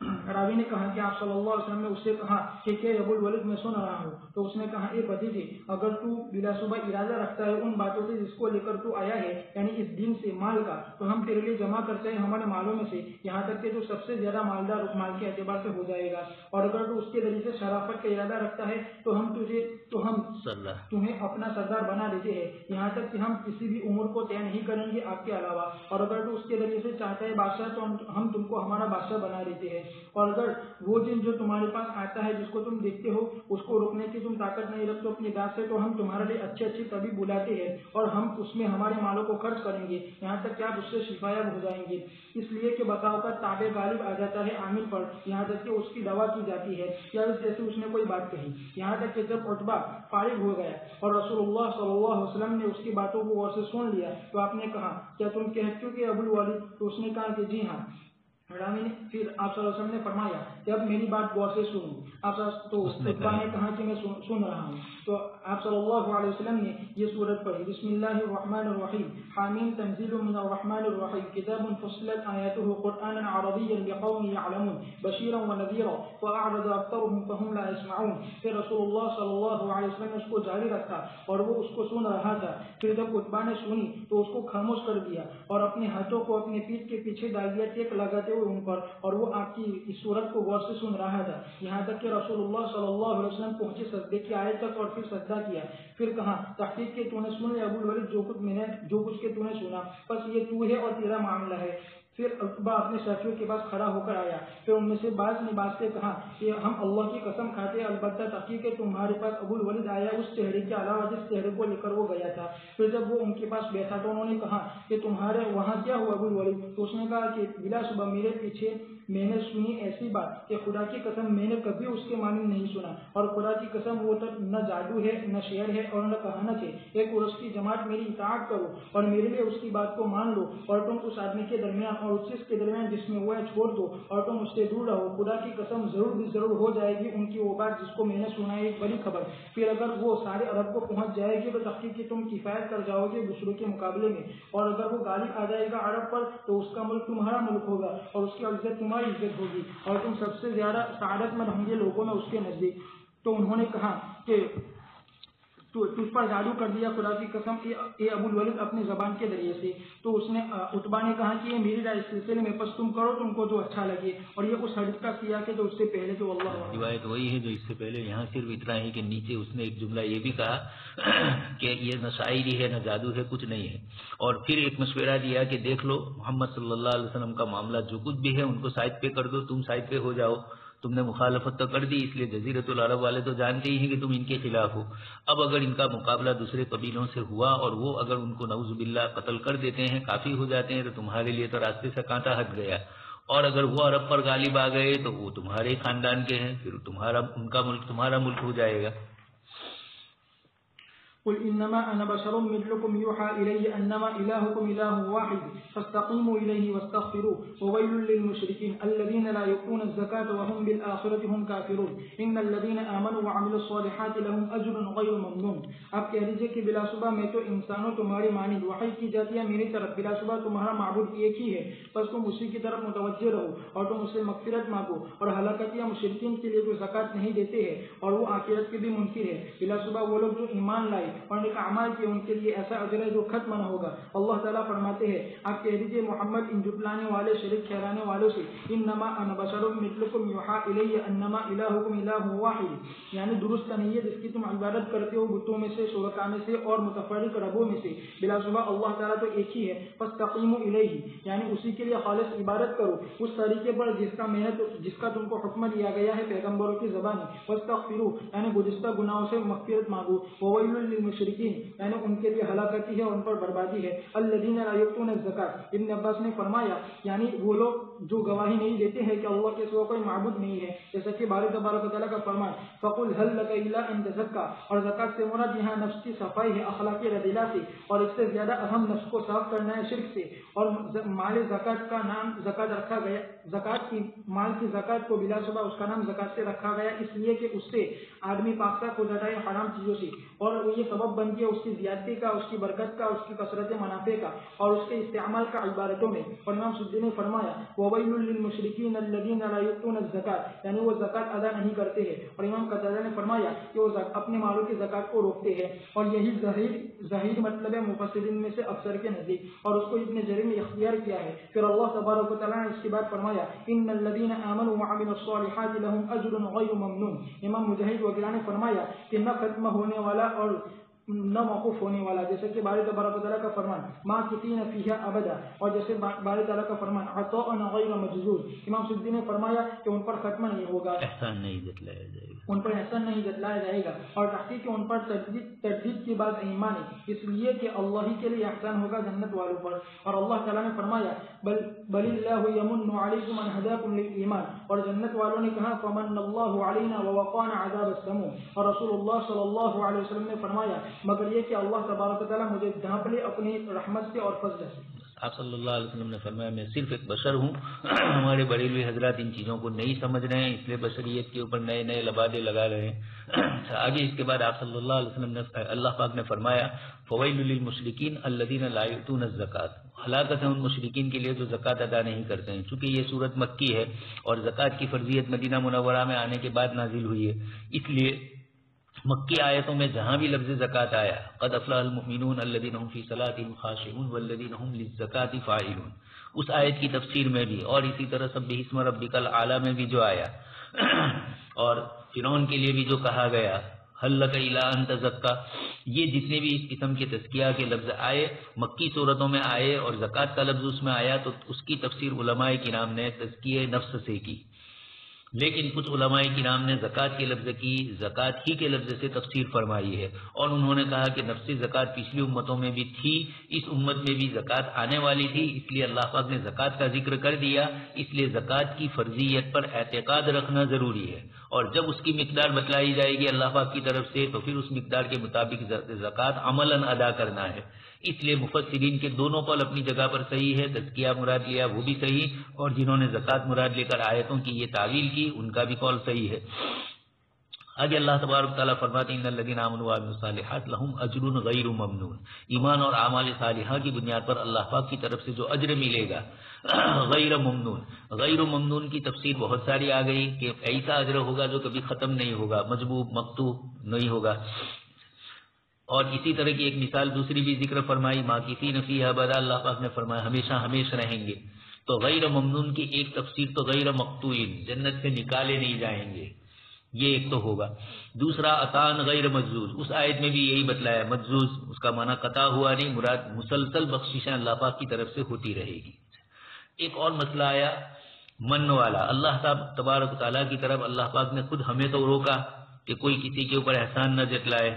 راوی نے کہا کہ آپ صلی اللہ علیہ وسلم نے اس سے کہا کہ ابو الولید میں سن رہا ہوں. تو اس نے کہا اے بھتیجے، اگر تو بلا صبح ارادہ رکھتا ہے ان باتوں سے جس کو لے کر تو آیا ہے، یعنی اس دین سے، مال کا، تو ہم تیرے لیے جمع کرتے ہیں ہمارے مالوں میں سے، یہاں تک کہ تو سب سے زیادہ مالدار اس مال کے اعتبار سے ہو جائے گا. اور اگر تو اس کے ذریعے سے شرافت کا ارادہ رکھتا ہے تو ہم تمہیں اپنا سردار بنا دیتے ہیں، یہاں تک کہ ہم کسی بھی امور کو طے نہیں کریں گے آپ کے علاوہ. اور اگر تو اس کے ذریعے سے چاہتا ہے بادشاہ تو ہم تم کو ہمارا بادشاہ بنا دیتے ہیں. اور اگر وہ دن جو تمہارے پاس آتا ہے جس کو تم دیکھتے ہو اس کو روکنے کی تم طاقت نہیں رکھتے اپنی داد سے، تو ہم تمہارے لیے اچھے اچھے طبیب بلاتے ہیں اور ہم اس میں ہمارے مالوں کو خرچ کریں گے یہاں تک کہ آپ اس سے شفایاب ہو جائیں گے. اس لیے کہ بتاؤ کا تابع غالب آ جاتا ہے عامل پر، یہاں تک کہ اس کی دوا کی جاتی ہے، یا جیسے اس نے کوئی بات کہی. یہاں تک کہ جب عتبہ فارغ ہو گیا اور رسول اللہ صلی اللہ علیہ وسلم نے اس کی باتوں کو غور سے سن لیا تو آپ نے کہا کیا تم کہتے ہو کہ ابو الولید؟ تو اس نے کہا کہ جی ہاں. پھر آپ صلی اللہ علیہ وسلم نے فرمایا کہ اب میری بات غور سے سنو. تو عتبہ نے کہا کہ میں سن رہا ہوں. تو آپ صلی اللہ علیہ وسلم نے یہ سورت پڑھی، بسم اللہ الرحمن الرحیم، حامیم تنزیل من الرحمن الرحیم، کتاب فصلت آیاته قرآنا عربیا لقوم یعلمون بشیرا ونذیرا فاعرض اکثرهم فهم لا يسمعون. پھر رسول اللہ صلی اللہ علیہ وسلم نے اس کو جاری رکھا اور وہ اس کو سن رہا تھا. پھر جب عتبہ نے سنی تو اس کو خاموش کر دیا اور اپنے ہاتھوں کو اپنے پیٹھ کے پیچھے ڈال دیا ٹیک لگاتے ہوئے ان پر، اور وہ آپ کی اس صورت کو غور سے سن رہا تھا یہاں تک کہ رسول اللہ صلی اللہ علیہ وسلم پہنچے سجدے کی آیت تک، اور پھر سجدہ کیا. پھر کہا تحقیق کے تو نے سن لیا ابو الولید جو کچھ کے تو نے سنا، بس یہ تو ہے اور تیرا معاملہ ہے. پھر عتبہ اپنے ساتھیوں کے پاس کھڑا ہو کر آیا. پھر ان میں سے بعض نے بعض سے کہا کہ ہم اللہ کی قسم کھاتے ہیں البتہ تحقیق ہے تمہارے پاس ابو الولید آیا اس چہرے کے علاوہ جس چہرے کو لے کر وہ گیا تھا. پھر جب وہ ان کے پاس بیٹھا تو انہوں نے کہا کہ تمہارے وہاں کیا ہوا ابو الولید؟ تو اس نے کہا کہ بلا صبح میرے پیچھے میں نے سنی ایسی بات کہ خدا کی قسم میں نے کبھی اس کے معنی نہیں سنا، اور خدا کی قسم وہ تو نہ جادو ہے نہ شعر ہے اور نہ کہانت ہے. ایک اور اس کی جماعت میری اطاعت کرو اور میرے لیے اس کی بات کو مان لو، اور تم اس آدمی کے درمیان اور اس چیز کے درمیان جس میں وہ ہے چھوڑ دو اور تم اس سے دور رہو. خدا کی قسم ضرور بھی ضرور ہو جائے گی ان کی وہ بات جس کو میں نے سنا ہے، ایک بڑی خبر. پھر اگر وہ سارے عرب کو پہنچ جائے گی تو تحقیق کی تم کفایت کر جاؤ گے دوسروں کے مقابلے میں، اور اگر وہ غالب آ جائے گا عرب پر تو اس کا ملک تمہارا ملک ہوگا اور اس کی عزت تمہاری عزت ہوگی، اور تم سب سے زیادہ سعادت مند ہوں گے لوگوں میں اس کے نزدیک. تو انہوں نے کہا کہ تو تجھ پر جادو کر دیا خدا کی قسم اے ابو الولید اپنی زبان کے ذریعے سے. تو اس نے عتبہ نے کہا کہ یہ میری رائے اس سلسلے میں پس تم کرو تم کو جو اچھا لگے. اور یہ اس حدیث کا سیاق ہے جو اس سے پہلے جو اللہ روایت وہی ہے جو اس سے پہلے. یہاں صرف اتنا ہے کہ نیچے اس نے ایک جملہ یہ بھی کہا کہ یہ نہ شاعری ہے نہ جادو ہے کچھ نہیں ہے. اور پھر ایک مشورہ دیا کہ دیکھ لو محمد صلی اللہ علیہ وسلم کا معاملہ جو کچھ بھی ہے ان کو سائڈ پہ کر دو, تم سائڈ پہ ہو جاؤ. تم نے مخالفت تو کر دی اس لیے جزیرۃ العرب والے تو جانتے ہی ہیں کہ تم ان کے خلاف ہو. اب اگر ان کا مقابلہ دوسرے قبیلوں سے ہوا اور وہ اگر ان کو نعوذ باللہ قتل کر دیتے ہیں, کافی ہو جاتے ہیں, تو تمہارے لیے تو راستے سے کانٹا ہٹ گیا. اور اگر وہ عرب پر غالب آ گئے تو وہ تمہارے خاندان کے ہیں, پھر ان کا ملک تمہارا ملک ہو جائے گا. قل انما انا بشر مثلكم يوحى الي انما الهكم اله واحد فاستقيموا اليه واستغفروه وويل للمشركين الذين لا يؤتون الزكاة وهم بالآخرة هم كافرون ان الذين آمنوا وعملوا الصالحات لهم اجر غير ممنون. آپ کہہ دیجئے کہ بلا شبہ میں تو انسانوں تمہاری مانند وحی کی جاتی ہے میری طرف, بلا شبہ تمہارا معبود ایک ہی ہے, بس تم اسی کی طرف متوجہ رہو اور تم اس سے مغفرت مانگو. اور ہلاکت یا مشرکین کے لیے جو زکات نہیں دیتے ہیں اور وہ آخرت کے بھی منکر ہے, بلا شبہ وہ لوگ جو ایمان لائے اور نیک اعمال کیے ان کے لیے ایسا اجر ہے جو ختم نہ ہوگا. اللہ تعالیٰ فرماتے ہیں آپ کہہ دیجیے محمد ان جھٹلانے والے شریک ٹھہرانے والوں سے انما انا بشر مثلکم یوحی الی انما الہکم الہ واحد, یعنی درست نہیں ہے جس کی تم عبادت کرتے ہو بتوں میں سے شرکاء میں سے اور متفرق ربوں میں سے, بلا شبہ اللہ تعالیٰ تو ایک ہی ہے. فاستقیموا الیہ یعنی اسی کے لیے خالص عبادت کرو اس طریقے پر جس کا تم کو حکم دیا گیا ہے پیغمبروں کی زبان. واستغفروا یعنی گزشتہ گناہوں سے مغفرت مانگو. وویل للمشرکین یعنی ان کے لیے ہلاکتی ہے ان پر بربادی ہے. الذین لا یؤتون الزکاۃ, ابن عباس نے فرمایا یعنی وہ لوگ جو گواہی نہیں دیتے ہیں کہ اللہ کے سوا کوئی معبود نہیں ہے, جیسا کہ باری تبارک و تعالیٰ کا فرمان فقل هل لك الا ان تزکا, اور زکات سے مراد یہاں نفس کی صفائی ہے اخلاقی رذیلہ سے, اور اس سے زیادہ اہم نفس کو صاف کرنا ہے شرک سے. اور مال زکات کا نام زکات رکھا گیا, زکات کی مال کی زکات کو بلا شبہ اس کا نام زکات سے رکھا گیا اس لیے کہ اس سے آدمی پاک صاف ہو جاتا ہے حرام چیزوں سے, اور یہ سبب بنتی ہے اس کی زیادتی کا, اس کی برکت کا, اس کی کثرت منافع کا اور اس کے استعمال کا عبادتوں میں. اور امام سدی نے فرمایا وویل للمشرکین الذین لا یؤتون الزکاۃ یعنی وہ زکات ادا نہیں کرتے ہیں. اور امام قتادہ نے فرمایا کہ وہ اپنے مالوں کی زکات کو روکتے ہیں, اور یہی ظاہر مطلب ہے مفسرین میں سے اکثر کے نزدیک, اور اس کو ابن جریر نے اختیار کیا ہے. پھر اللہ تبارک و تعالیٰ نے اس کے بعد فرمایا ان الذین آمنوا وعملوا الصالحات لهم اجر غیر ممنون. امام مجاہد وغیرہ نے فرمایا کہ نہ ختم ہونے والا اور نہ موقوف ہونے والا, جیسے کہ باری تبارک و تعالیٰ کا فرمان ماکثین فیہا ابدا, اور جیسے باری تعالیٰ کا فرمان عطاء غیر مجزور. امام سدی نے فرمایا کہ ان پر ختم نہیں ہوگا, احسان نہیں جتلایا جائے گا, ان پر احسان نہیں جتلایا جائے گا. اور تحقیق ان پر تردید کی بات ایمان ہے, اس لیے کہ اللہ ہی کے لیے احسان ہوگا جنت والوں پر. اور اللہ تعالیٰ نے فرمایا بل اللہ یمن علیکم ان ہداکم للایمان, اور جنت والوں نے کہا فمن اللہ علینا ووقانا عذاب السموم. اور رسول اللہ صلی اللہ علیہ وسلم نے فرمایا مگر یہ کہ اللہ تبارک و تعالیٰ مجھے ڈھانپ لے اپنی رحمت سے اور فضل سے. آپ صلی اللہ علیہ وسلم نے فرمایا میں صرف ایک بشر ہوں, ہمارے بریلوی حضرات ان چیزوں کو نہیں سمجھ رہے ہیں اس لیے بشریت کے اوپر نئے نئے لبادے لگا رہے ہیں. آگے اس کے بعد آپ صلی اللہ علیہ وسلم نے اللہ پاک نے فرمایا فویل للمشرکین الذین لا یؤتون الزکاۃ, ہلاکت ہے ان مشرکین کے لیے جو زکات ادا نہیں کرتے ہیں. چونکہ یہ سورت مکی ہے اور زکات کی فرضیت مدینہ منورہ میں آنے کے بعد نازل ہوئی ہے, اس لیے مکی آیتوں میں جہاں بھی لفظ زکات آیا قد افلح المؤمنون الذین هم فی صلاتهم خاشعون والذین هم للزکاۃ فاعلون, اس آیت کی تفسیر میں بھی, اور اسی طرح سبح اسم ربک الاعلی میں بھی جو آیا, اور فرعون کے لیے بھی جو کہا گیا هل لک الی ان تزکا, یہ جتنے بھی اس قسم کے تزکیہ کے لفظ آئے مکی صورتوں میں آئے اور زکات کا لفظ اس میں آیا تو اس کی تفسیر علماء کرام نے تزکیہ نفس سے کی. لیکن کچھ علماء کرام نے زکات کے لفظ کی زکات ہی کے لفظ سے تفسیر فرمائی ہے, اور انہوں نے کہا کہ نفسی زکات پچھلی امتوں میں بھی تھی, اس امت میں بھی زکات آنے والی تھی, اس لیے اللہ پاک نے زکات کا ذکر کر دیا. اس لیے زکات کی فرضیت پر اعتقاد رکھنا ضروری ہے, اور جب اس کی مقدار بتلائی جائے گی اللہ پاک کی طرف سے تو پھر اس مقدار کے مطابق زکات عملاً ادا کرنا ہے. اس لیے مفسرین کے دونوں قول اپنی جگہ پر صحیح ہے, تزکیہ مراد لیا وہ بھی صحیح, اور جنہوں نے زکات مراد لے کر آیتوں کی یہ تعویل کی ان کا بھی قول صحیح ہے. آگے اللہ تبارک تعالیٰ فرماتے ہیں ان الذین آمنوا وعملوا الصالحات لهم اجر غیر ممنون, ایمان اور اعمال صالحہ کی بنیاد پر اللہ پاک کی طرف سے جو اجر ملے گا غیر ممنون. غیر ممنون کی تفسیر بہت ساری آ گئی کہ ایسا اجر ہوگا جو کبھی ختم نہیں ہوگا, مجبوب مقطوع نہیں ہوگا. اور اسی طرح کی ایک مثال دوسری بھی ذکر فرمائی، ماکثین فیہا ابدا، اللہ پاک نے فرمایا ہمیشہ ہمیشہ رہیں گے. تو غیر ممنون کی ایک تفسیر تو غیر مقطوعین، جنت سے نکالے نہیں جائیں گے، یہ ایک تو ہوگا. دوسرا عطان غیر مجزوز، اس آیت میں بھی یہی بتلایا، مجزوز اس کا معنی قطع ہوا نہیں، مراد مسلسل بخششیں اللہ پاک کی طرف سے ہوتی رہے گی. ایک اور مسئلہ آیا من والا، اللہ تبارک و تعالیٰ کی طرف اللہ پاک نے خود ہمیں تو روکا کہ کوئی کسی کے اوپر احسان نہ جتلائے.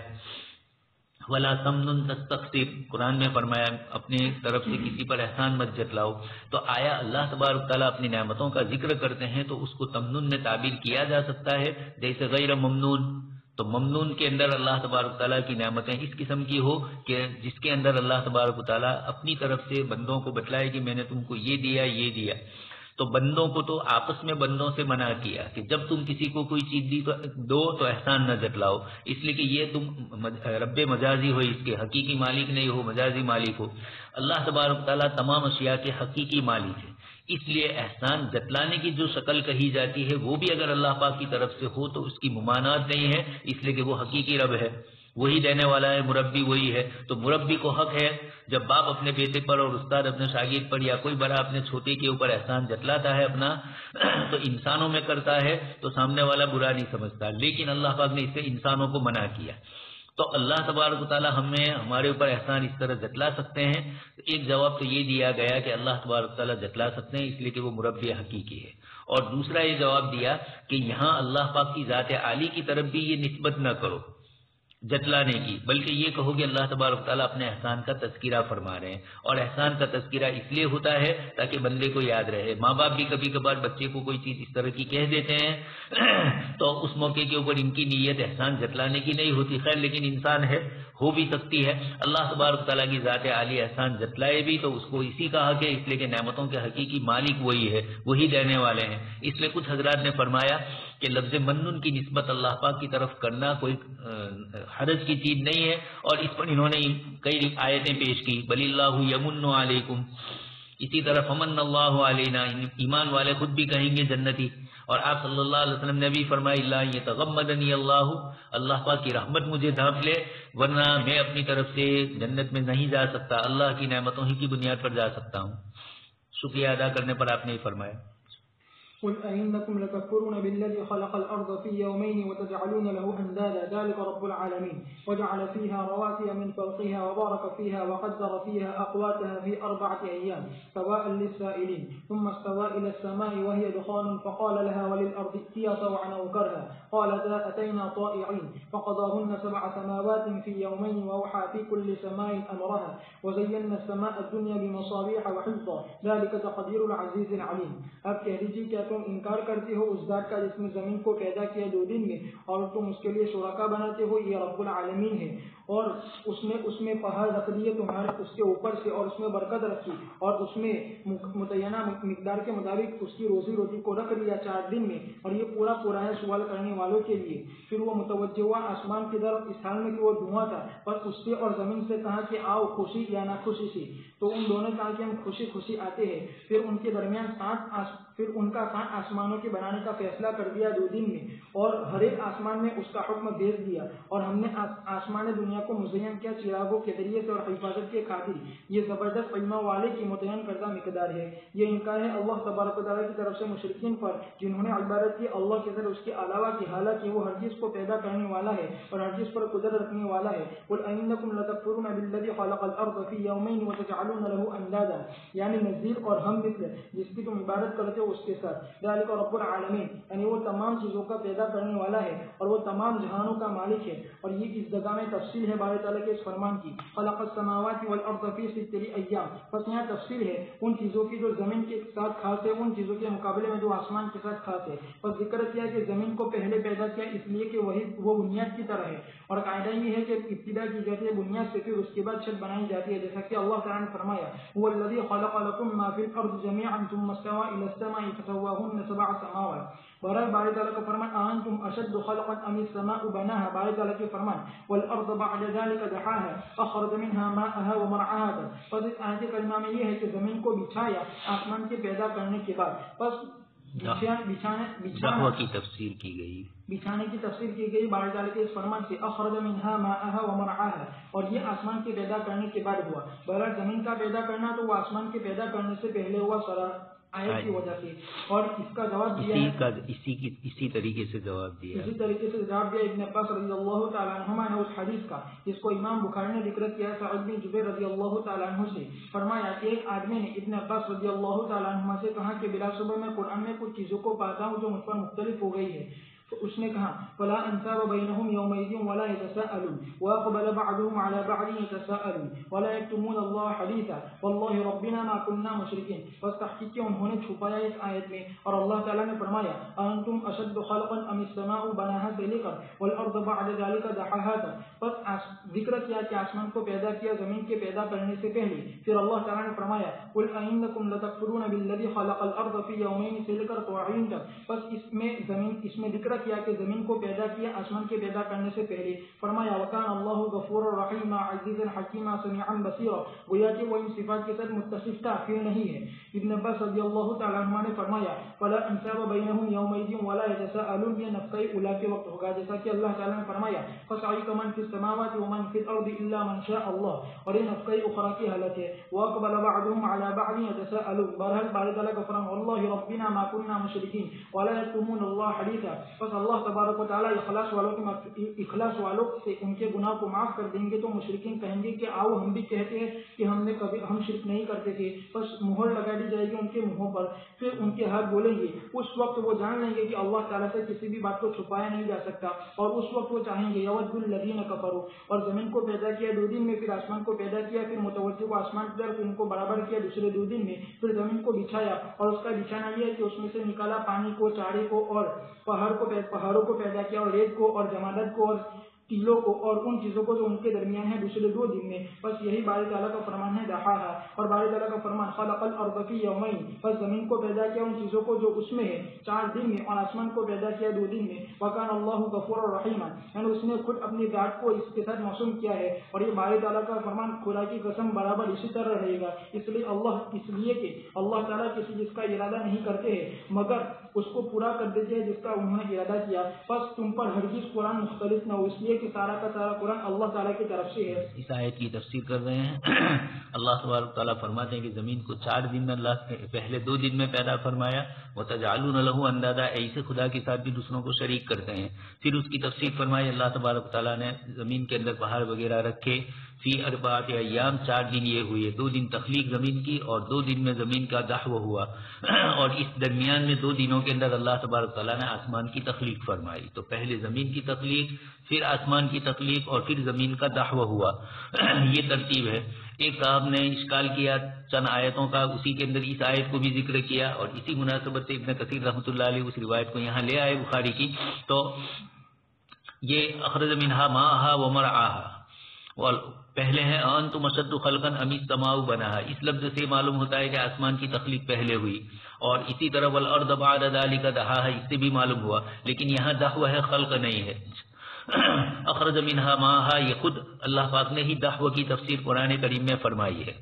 ولا تمنن تستكثر، قرآن میں فرمایا اپنی طرف سے کسی پر احسان مت جتلاؤ. تو آیا اللہ تبارک تعالیٰ اپنی نعمتوں کا ذکر کرتے ہیں تو اس کو تمنن میں تعبیر کیا جا سکتا ہے جیسے غیر ممنون. تو ممنون کے اندر اللہ تبارک تعالیٰ کی نعمتیں اس قسم کی ہو کہ جس کے اندر اللہ تبارک تعالیٰ اپنی طرف سے بندوں کو بتلائے کہ میں نے تم کو یہ دیا یہ دیا. تو بندوں کو تو آپس میں بندوں سے منع کیا کہ جب تم کسی کو کوئی چیز دو تو احسان نہ جتلاؤ، اس لیے کہ یہ تم رب مجازی ہو، اس کے حقیقی مالک نہیں ہو، مجازی مالک ہو. اللہ تبارک تعالیٰ تمام اشیاء کے حقیقی مالک ہے، اس لیے احسان جتلانے کی جو شکل کہی جاتی ہے وہ بھی اگر اللہ پاک کی طرف سے ہو تو اس کی ممانعت نہیں ہے، اس لیے کہ وہ حقیقی رب ہے، وہی دینے والا ہے، مربی وہی ہے. تو مربی کو حق ہے جب باپ اپنے بیٹے پر اور استاد اپنے شاگرد پر یا کوئی بڑا اپنے چھوٹے کے اوپر احسان جتلاتا ہے اپنا تو انسانوں میں کرتا ہے تو سامنے والا برا نہیں سمجھتا، لیکن اللہ پاک نے اس سے انسانوں کو منع کیا. تو اللہ تبارک و تعالیٰ ہمیں ہمارے اوپر احسان اس طرح جتلا سکتے ہیں. ایک جواب تو یہ دیا گیا کہ اللہ تبارک و تعالیٰ جتلا سکتے ہیں اس لیے کہ وہ مربی حقیقی ہے. اور دوسرا یہ جواب دیا کہ یہاں اللہ پاک کی ذات عالی کی طرف بھی یہ نسبت نہ کرو جتلانے کی، بلکہ یہ کہو کہ اللہ تبارک تعالیٰ اپنے احسان کا تذکرہ فرما رہے ہیں. اور احسان کا تذکرہ اس لیے ہوتا ہے تاکہ بندے کو یاد رہے. ماں باپ بھی کبھی کبھار بچے کو کوئی چیز اس طرح کی کہہ دیتے ہیں تو اس موقع کے اوپر ان کی نیت احسان جتلانے کی نہیں ہوتی، خیر لیکن انسان ہے ہو بھی سکتی ہے. اللہ تبارک تعالیٰ کی ذات عالی احسان جتلائے بھی تو اس کو اسی کا حق ہے، اس لیے کہ نعمتوں کے حقیقی مالک وہی ہے، وہی دینے والے ہیں. اس لیے کچھ حضرات نے فرمایا کہ لفظ منن کی نسبت اللہ پاک کی طرف کرنا کوئی حرج کی چیز نہیں ہے، اور اس پر انہوں نے کئی آیتیں پیش کی، بل اللہ یمن علیکم. اسی طرح فمن اللہ علینا، ایمان والے خود بھی کہیں گے جنتی. اور آپ صلی اللہ علیہ وسلم نے بھی فرمایا اللہ یتغمدنی اللہ، اللہ پاک کی رحمت مجھے ڈھانپ لے ورنہ میں اپنی طرف سے جنت میں نہیں جا سکتا، اللہ کی نعمتوں ہی کی بنیاد پر جا سکتا ہوں. شکریہ ادا کرنے پر آپ نے فرمایا قل أئنكم لتكفرون بالذي خلق الأرض في يومين وتجعلون له أندادا ذلك رب العالمين وجعل فيها رواسي من فوقها وبارك فيها وقدر فيها أقواتها في 4 أيام سواء للسائلين ثم استوى إلى السماء وهي دخان فقال لها وللأرض ائتيا طوعا أو كرها قالتا أتينا طائعين فقضاهن 7 سماوات في يومين وأوحى في كل سماء أمرها وزينا السماء الدنيا بمصابيح وحفظا ذلك تقدير العزيز العليم. اب کہہ دیجیے کیا تم انکار کرتے ہو اس ذات کا جس نے زمین کو پیدا کیا 2 دن میں اور تم اس کے لیے شرکا بناتے ہو؟ یہ رب العالمین ہے اور اس میں پہاڑ رکھ دیے تمہارے اس کے اوپر سے اور اس میں برکت رکھی اور اس میں متعینہ مقدار کے مطابق اس کی روزی روٹی کو رکھ لیا 4 دن میں. اور یہ پورا ہے سوال کرنے والوں کے لیے. پھر وہ متوجہ ہوا آسمان کی طرف اس حال میں کہ وہ دھواں تھا، پر اس سے اور زمین سے کہا کہ آؤ خوشی یا ناخوشی سے. تو ان دونوں کہا کہ ہم خوشی آتے ہیں. پھر ان کے درمیان ان کا 7 آسمانوں کے بنانے کا فیصلہ کر دیا 2 دن میں اور ہر ایک آسمان میں اس کا حکم بھیج دیا. اور ہم نے آسمان دنیا کو مزین کیا چراغوں کے ذریعے سے اور حفاظت کے خاطر. یہ زبردست علم والے کی متعین کردہ مقدار ہے. یہ انکار ہے اللہ تبارک و تعالیٰ کی طرف سے مشرکین پر جنہوں نے عبادت کی اللہ کے ذریعے اس کے علاوہ کی، حالانکہ وہ ہر چیز کو پیدا کرنے والا ہے اور ہر چیز پر قدرت رکھنے والا ہے. قل انکم لتکفرون بالذی خلق الارض فی یومین وتجعلون له اندادا، یعنی نظیر اور ہم مثل جس کی تم عبادت کرتے ہو اس کے ساتھ. ذالک رب العالمین، یعنی وہ تمام چیزوں کا پیدا کرنے والا ہے اور وہ تمام جہانوں کا مالک ہے. اور یہ اس جگہ میں تفصیل ہے بارے تعالیٰ کے اس فرمان کی خلق السماوات والارض فی 6 ایام. پس یہاں تفصیل ہے ان چیزوں کی جو زمین کے ساتھ خاص ہے، ان چیزوں کے مقابلے میں جو آسمان کے ساتھ خاص ہے. پس ذکر کیا کہ زمین کو پہلے پیدا کیا اس لیے کہ وہ بنیاد کی طرح ہے. اور قاعدہ یہ ہے کہ ابتدا کی جاتی ہے بنیاد سے، پھر اس کے بعد چھت بنائی جاتی ہے. جیسا کہ اللہ تعالیٰ نے فرمایا هو الذی خلق لكم ما فی الارض جميعا ثم استوى الى السماء فسواهن 7 سماوات. بہرحال باری تعالیٰ کا فرمان انتم اشد خلقا ام السماء بناها. باری تعالیٰ کے فرمان والارض بعد ذلك دحاها اخرج منها ماءها ومرعاها. پس اس آیت کریمہ میں یہ ہے کہ زمین کو بچھایا آسمان کے پیدا کرنے کے بعد. پس دعوہ کی تفسیر کی گئی، بچھانے کی تفسیر کی گئی بارہ تعالیٰ کے اس فرمان سے اخرج منها ماءها ومرعاها، اور یہ آسمان کے پیدا کرنے کے بعد ہوا. بہرحال زمین کا پیدا کرنا تو وہ آسمان کے پیدا کرنے سے پہلے ہوا سرا آیت کی وجہ سے. اور اس کا جواب دیا اسی طریقے سے جواب دیا ابن عباس رضی اللہ تعالیٰ عنہما نے اس حدیث کا جس کو امام بخاری نے ذکر کیا سعید بن جبیر رضی اللہ تعالیٰ عنہ سے. فرمایا کہ ایک آدمی نے ابن عباس رضی اللہ تعالیٰ عنہما سے کہا کہ بلا شبہ میں قرآن میں کچھ چیزوں کو پاتا ہوں جو مجھ پر مختلف ہو گئی ہے. تو اس نے کہا فلا انساب بینہم یومئذ ولا یتساءلون واقبل بعضهم على بعض یتساءلون ولا یکتمون اللہ حدیثا واللہ ربنا ما كنا مشرکین. بس تحقیق کہ انہوں نے چھپایا اس آیت میں، اور اللہ تعالیٰ نے فرمایا انتم اشد خلقا ام السماء بناها سلیقا والارض بعد ذلك دحاها. بس ذکر کیا کہ آسمان کو پیدا کیا زمین کے پیدا کرنے سے پہلے. پھر اللہ تعالیٰ نے فرمایا قل انکم لتکفرون بالذی خلق الارض فی یومین سلیقا طاعین. بس اس میں ذکر کیا کہ زمین کو پیدا کیا آسمان کے پیدا کرنے سے پہلے. فرمایا وکان اللہ غفور الرحیم عزیزا حکیما سمیعا بصیرا. گویا کہ وہ ان صفات کے ساتھ متصف تھا پھر نہیں ہے. ابن عباس رضی اللہ تعالیٰ عنہ نے فرمایا فلا انساب بینہم یومئذ ولا یتساءلون، یہ نفخہ اولیٰ کے وقت ہوگا جیسا کہ اللہ تعالیٰ نے فرمایا فصعق من فی السماوات ومن فی الارض الا من شاء اللہ، اور یہ نفخہ اخری کی حالت ہے. واقبل بعضهم على بعض یتساءلون. بہرحال باری تعالیٰ کا فرمان واللہ ربنا ما كنا مشرکین ولا یکتمون اللہ حدیثا. بس اللہ تبارک و تعالیٰ اخلاص والوں سے ان کے گناہ کو معاف کر دیں گے تو مشرکین کہیں گے کہ آؤ ہم بھی کہتے ہیں کہ ہم شرک نہیں کرتے تھے. بس مہر لگا دی جائے گی ان کے منہوں پر. پھر ان کے ہاتھ بولیں گے. اس وقت وہ جان لیں گے کہ اللہ تعالیٰ سے کسی بھی بات کو چھپایا نہیں جا سکتا، اور اس وقت وہ چاہیں گے یود الذین کفروا. اور زمین کو پیدا کیا 2 دن میں، پھر آسمان کو پیدا کیا، پھر متوجہ کو آسمان کی طرف ان کو برابر کیا دوسرے 2 دن میں، پھر زمین کو بچھایا. اور اس کا بچھانا یہ ہے کہ اس میں سے نکالا پانی کو، چارے کو، اور پہاڑوں کو پیدا کیا، اور ریت کو، اور جمادت کو، اور ٹیلوں کو، اور ان چیزوں کو جو ان کے درمیان ہے دوسرے 2 دن میں. بس یہی باری تعالیٰ کا فرمان ہے دحاها. اور باری تعالیٰ کا فرمان خلق الارض فی یومین. بس زمین کو پیدا کیا ان چیزوں کو جو اس میں ہے 4 دن میں، اور آسمان کو پیدا کیا 2 دن میں. وکان اللہ غفور الرحیم، یعنی اس نے خود اپنی ذات کو اس کے ساتھ موسوم کیا ہے. اور یہ باری تعالیٰ کا فرمان خدا کی قسم برابر اسی طرح رہے گا. اس لیے کہ اللہ تعالیٰ کسی چیز کا ارادہ نہیں کرتے ہیں مگر اس کو پورا کر دیتے ہیں جس کا انہوں نے ارادہ کیا. بس تم پر ہرگز قرآن مختلف نہ ہو، اس لیے کہ سارا کا سارا قرآن اللہ تعالیٰ کی طرف سے ہے. اس آیت کی تفسیر کر رہے ہیں. اللہ تبارک تعالیٰ فرماتے ہیں کہ زمین کو 4 دن میں اللہ نے پہلے 2 دن میں پیدا فرمایا. وتجعلون له اندادا، ایسے خدا کے ساتھ بھی دوسروں کو شریک کرتے ہیں. پھر اس کی تفسیر فرمائی اللہ تبارک تعالیٰ نے زمین کے اندر پہاڑ وغیرہ رکھے. فی 4 ایام، 4 دن یہ ہوئے، 2 دن تخلیق زمین کی اور 2 دن میں زمین کا دحو ہوا. اور اس درمیان میں 2 دنوں کے اندر اللہ تبارک تعالیٰ نے آسمان کی تخلیق فرمائی. تو پہلے زمین کی تخلیق، پھر آسمان کی تخلیق، اور پھر زمین کا دحو ہوا. یہ ترتیب ہے. ایک صاحب نے اشکال کیا چند آیتوں کا، اسی کے اندر اس آیت کو بھی ذکر کیا، اور اسی مناسبت سے ابن کثیر رحمۃ اللہ علیہ اس روایت کو یہاں لے آئے بخاری کی. تو یہ اخرج منہا ماءہا ومرعاہا، اور پہلے ہے انتم اشد خلقا ام السماء بناہا. اس لفظ سے معلوم ہوتا ہے کہ آسمان کی تخلیق پہلے ہوئی. اور اسی طرح والارض بعد ذلك دحاها، اس سے بھی معلوم ہوا. لیکن یہاں دحو ہے، خلق نہیں ہے. اخرج منہا ماءہا، یہ خود اللہ پاک نے ہی دحو کی تفسیر قرآن کریم میں فرمائی ہے.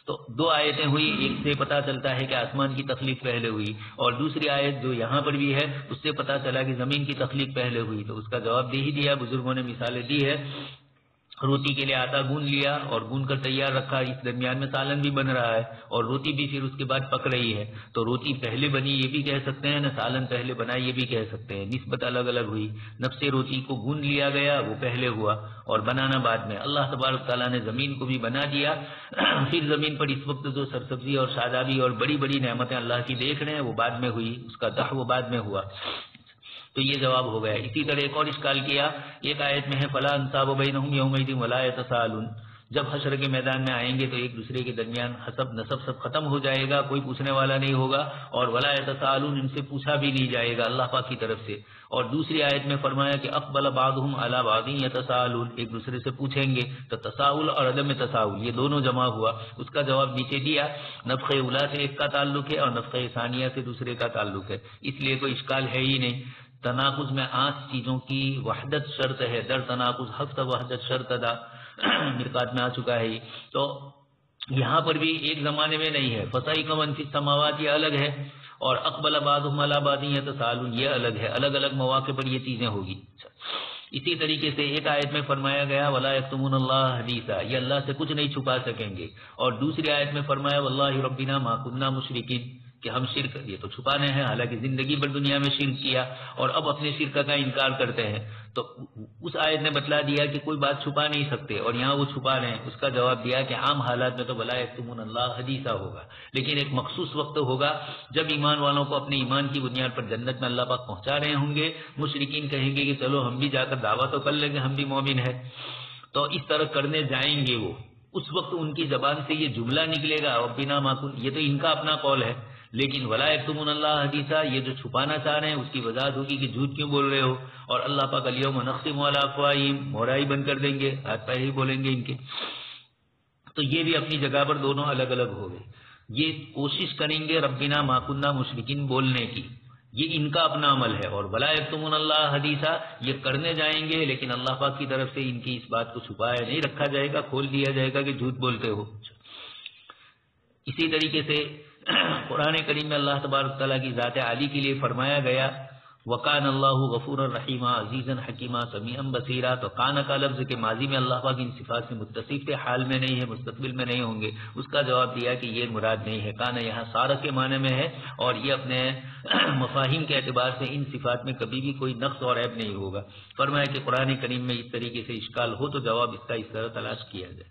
تو 2 آیتیں ہوئی. ایک سے پتہ چلتا ہے کہ آسمان کی تخلیق پہلے ہوئی، اور دوسری آیت جو یہاں پر بھی ہے اس سے پتہ چلا کہ زمین کی تخلیق پہلے ہوئی. تو اس کا جواب دے ہی دیا. بزرگوں نے مثالیں دی ہے. روٹی کے لیے آٹا گون لیا اور گون کر تیار رکھا، اس درمیان میں سالن بھی بن رہا ہے اور روٹی بھی پھر اس کے بعد پک رہی ہے. تو روٹی پہلے بنی یہ بھی کہہ سکتے ہیں، نہ سالن پہلے بنا یہ بھی کہہ سکتے ہیں. نسبت الگ الگ ہوئی. نفس روٹی کو گون لیا گیا، وہ پہلے ہوا، اور بنانا بعد میں. اللہ تبارک تعالیٰ نے زمین کو بھی بنا دیا. پھر زمین پر اس وقت جو سرسبزی اور شادابی اور بڑی بڑی نعمتیں اللہ کی دیکھ رہے ہیں وہ بعد میں ہوئی، اس کا دحو بعد میں ہوا. تو یہ جواب ہو گیا. اسی طرح ایک اور اشکال کیا. ایک آیت میں ہے فلا انساب بینہم یومئذ ولا یتساءلون. جب حشر کے میدان میں آئیں گے تو ایک دوسرے کے درمیان حسب نسب سب ختم ہو جائے گا، کوئی پوچھنے والا نہیں ہوگا. اور ولا یتساءلون، ان سے پوچھا بھی نہیں جائے گا اللہ پاک کی طرف سے. اور دوسری آیت میں فرمایا کہ اقبل بعضهم علی بعض یتساءلون، ایک دوسرے سے پوچھیں گے. تو تساؤل اور عدم تساؤل یہ دونوں جمع ہوا. اس کا جواب نیچے دیا. نفخ اولیٰ سے ایک کا تعلق ہے اور نفخ ثانیہ سے دوسرے کا تعلق ہے، اس لیے کوئی اشکال ہے ہی نہیں. تناقض میں 8 چیزوں کی وحدت شرط ہے. در تناقض ہفت وحدت شرط ادا مرقات میں آ چکا ہے. تو یہاں پر بھی ایک زمانے میں نہیں ہے. فصائق من فی السماوات یہ الگ ہے، اور اقبل بعضهم علی بعض یتساءلون یہ الگ ہے، الگ الگ مواقع پر یہ چیزیں ہوگی۔ اسی طریقے سے ایک آیت میں فرمایا گیا ولا یکتمون اللہ حدیثا، یہ اللہ سے کچھ نہیں چھپا سکیں گے، اور دوسری آیت میں فرمایا واللہ ربنا ما كنا مشرکین، کہ ہم شرک، یہ تو چھپانے ہیں، حالانکہ زندگی بھر دنیا میں شرک کیا اور اب اپنے شرک کا انکار کرتے ہیں۔ تو اس آیت نے بتلا دیا کہ کوئی بات چھپا نہیں سکتے، اور یہاں وہ چھپا رہے ہیں۔ اس کا جواب دیا کہ عام حالات میں تو ولا یکتمون اللہ حدیثا ہوگا، لیکن ایک مخصوص وقت ہوگا جب ایمان والوں کو اپنے ایمان کی بنیاد پر جنت میں اللہ پاک پہنچا رہے ہوں گے، مشرکین کہیں گے کہ چلو ہم بھی جا کر دعویٰ تو کر لیں گے ہم بھی مومن ہیں، تو اس طرح کرنے جائیں گے وہ، اس وقت ان کی زبان سے یہ جملہ نکلے گا ربنا ما كنا، یہ تو ان کا اپنا قول ہے، لیکن ولا یکتمون اللہ حدیثا یہ جو چھپانا چاہ رہے ہیں اس کی وضاحت ہوگی کہ جھوٹ کیوں بول رہے ہو، اور اللہ پاک الیوم نختم علی افواہہم، مورائی بند کر دیں گے، ہاتھ پیر ہی بولیں گے ان کے۔ تو یہ بھی اپنی جگہ پر دونوں الگ الگ ہو گئے، یہ کوشش کریں گے ربنا ما كنا مشرکین بولنے کی، یہ ان کا اپنا عمل ہے، اور ولا یکتمون اللہ حدیثا یہ کرنے جائیں گے، لیکن اللہ پاک کی طرف سے ان کی اس بات کو چھپایا نہیں رکھا جائے گا، کھول دیا جائے گا کہ جھوٹ بولتے ہو۔ اسی طریقے سے قرآن کریم میں اللہ تبارک تعالیٰ کی ذات عالی کے لیے فرمایا گیا وَقَانَ اللَّهُ غَفُورًا رَحِيمًا عَزِيزًا حَكِيمًا سَمِيعًا بَصِيرًا، تو کان کا لفظ کے ماضی میں اللہ پاک ان صفات سے متصف تھے، حال میں نہیں ہے، مستقبل میں نہیں ہوں گے۔ اس کا جواب دیا کہ یہ مراد نہیں ہے، کان یہاں سارہ کے معنی میں ہے، اور یہ اپنے مفاہیم کے اعتبار سے ان صفات میں کبھی بھی کوئی نقص اور عیب نہیں ہوگا۔ فرمایا کہ قرآن کریم میں اس طریقے سے اشکال ہو تو جواب اس کا اس طرح تلاش کیا جائے۔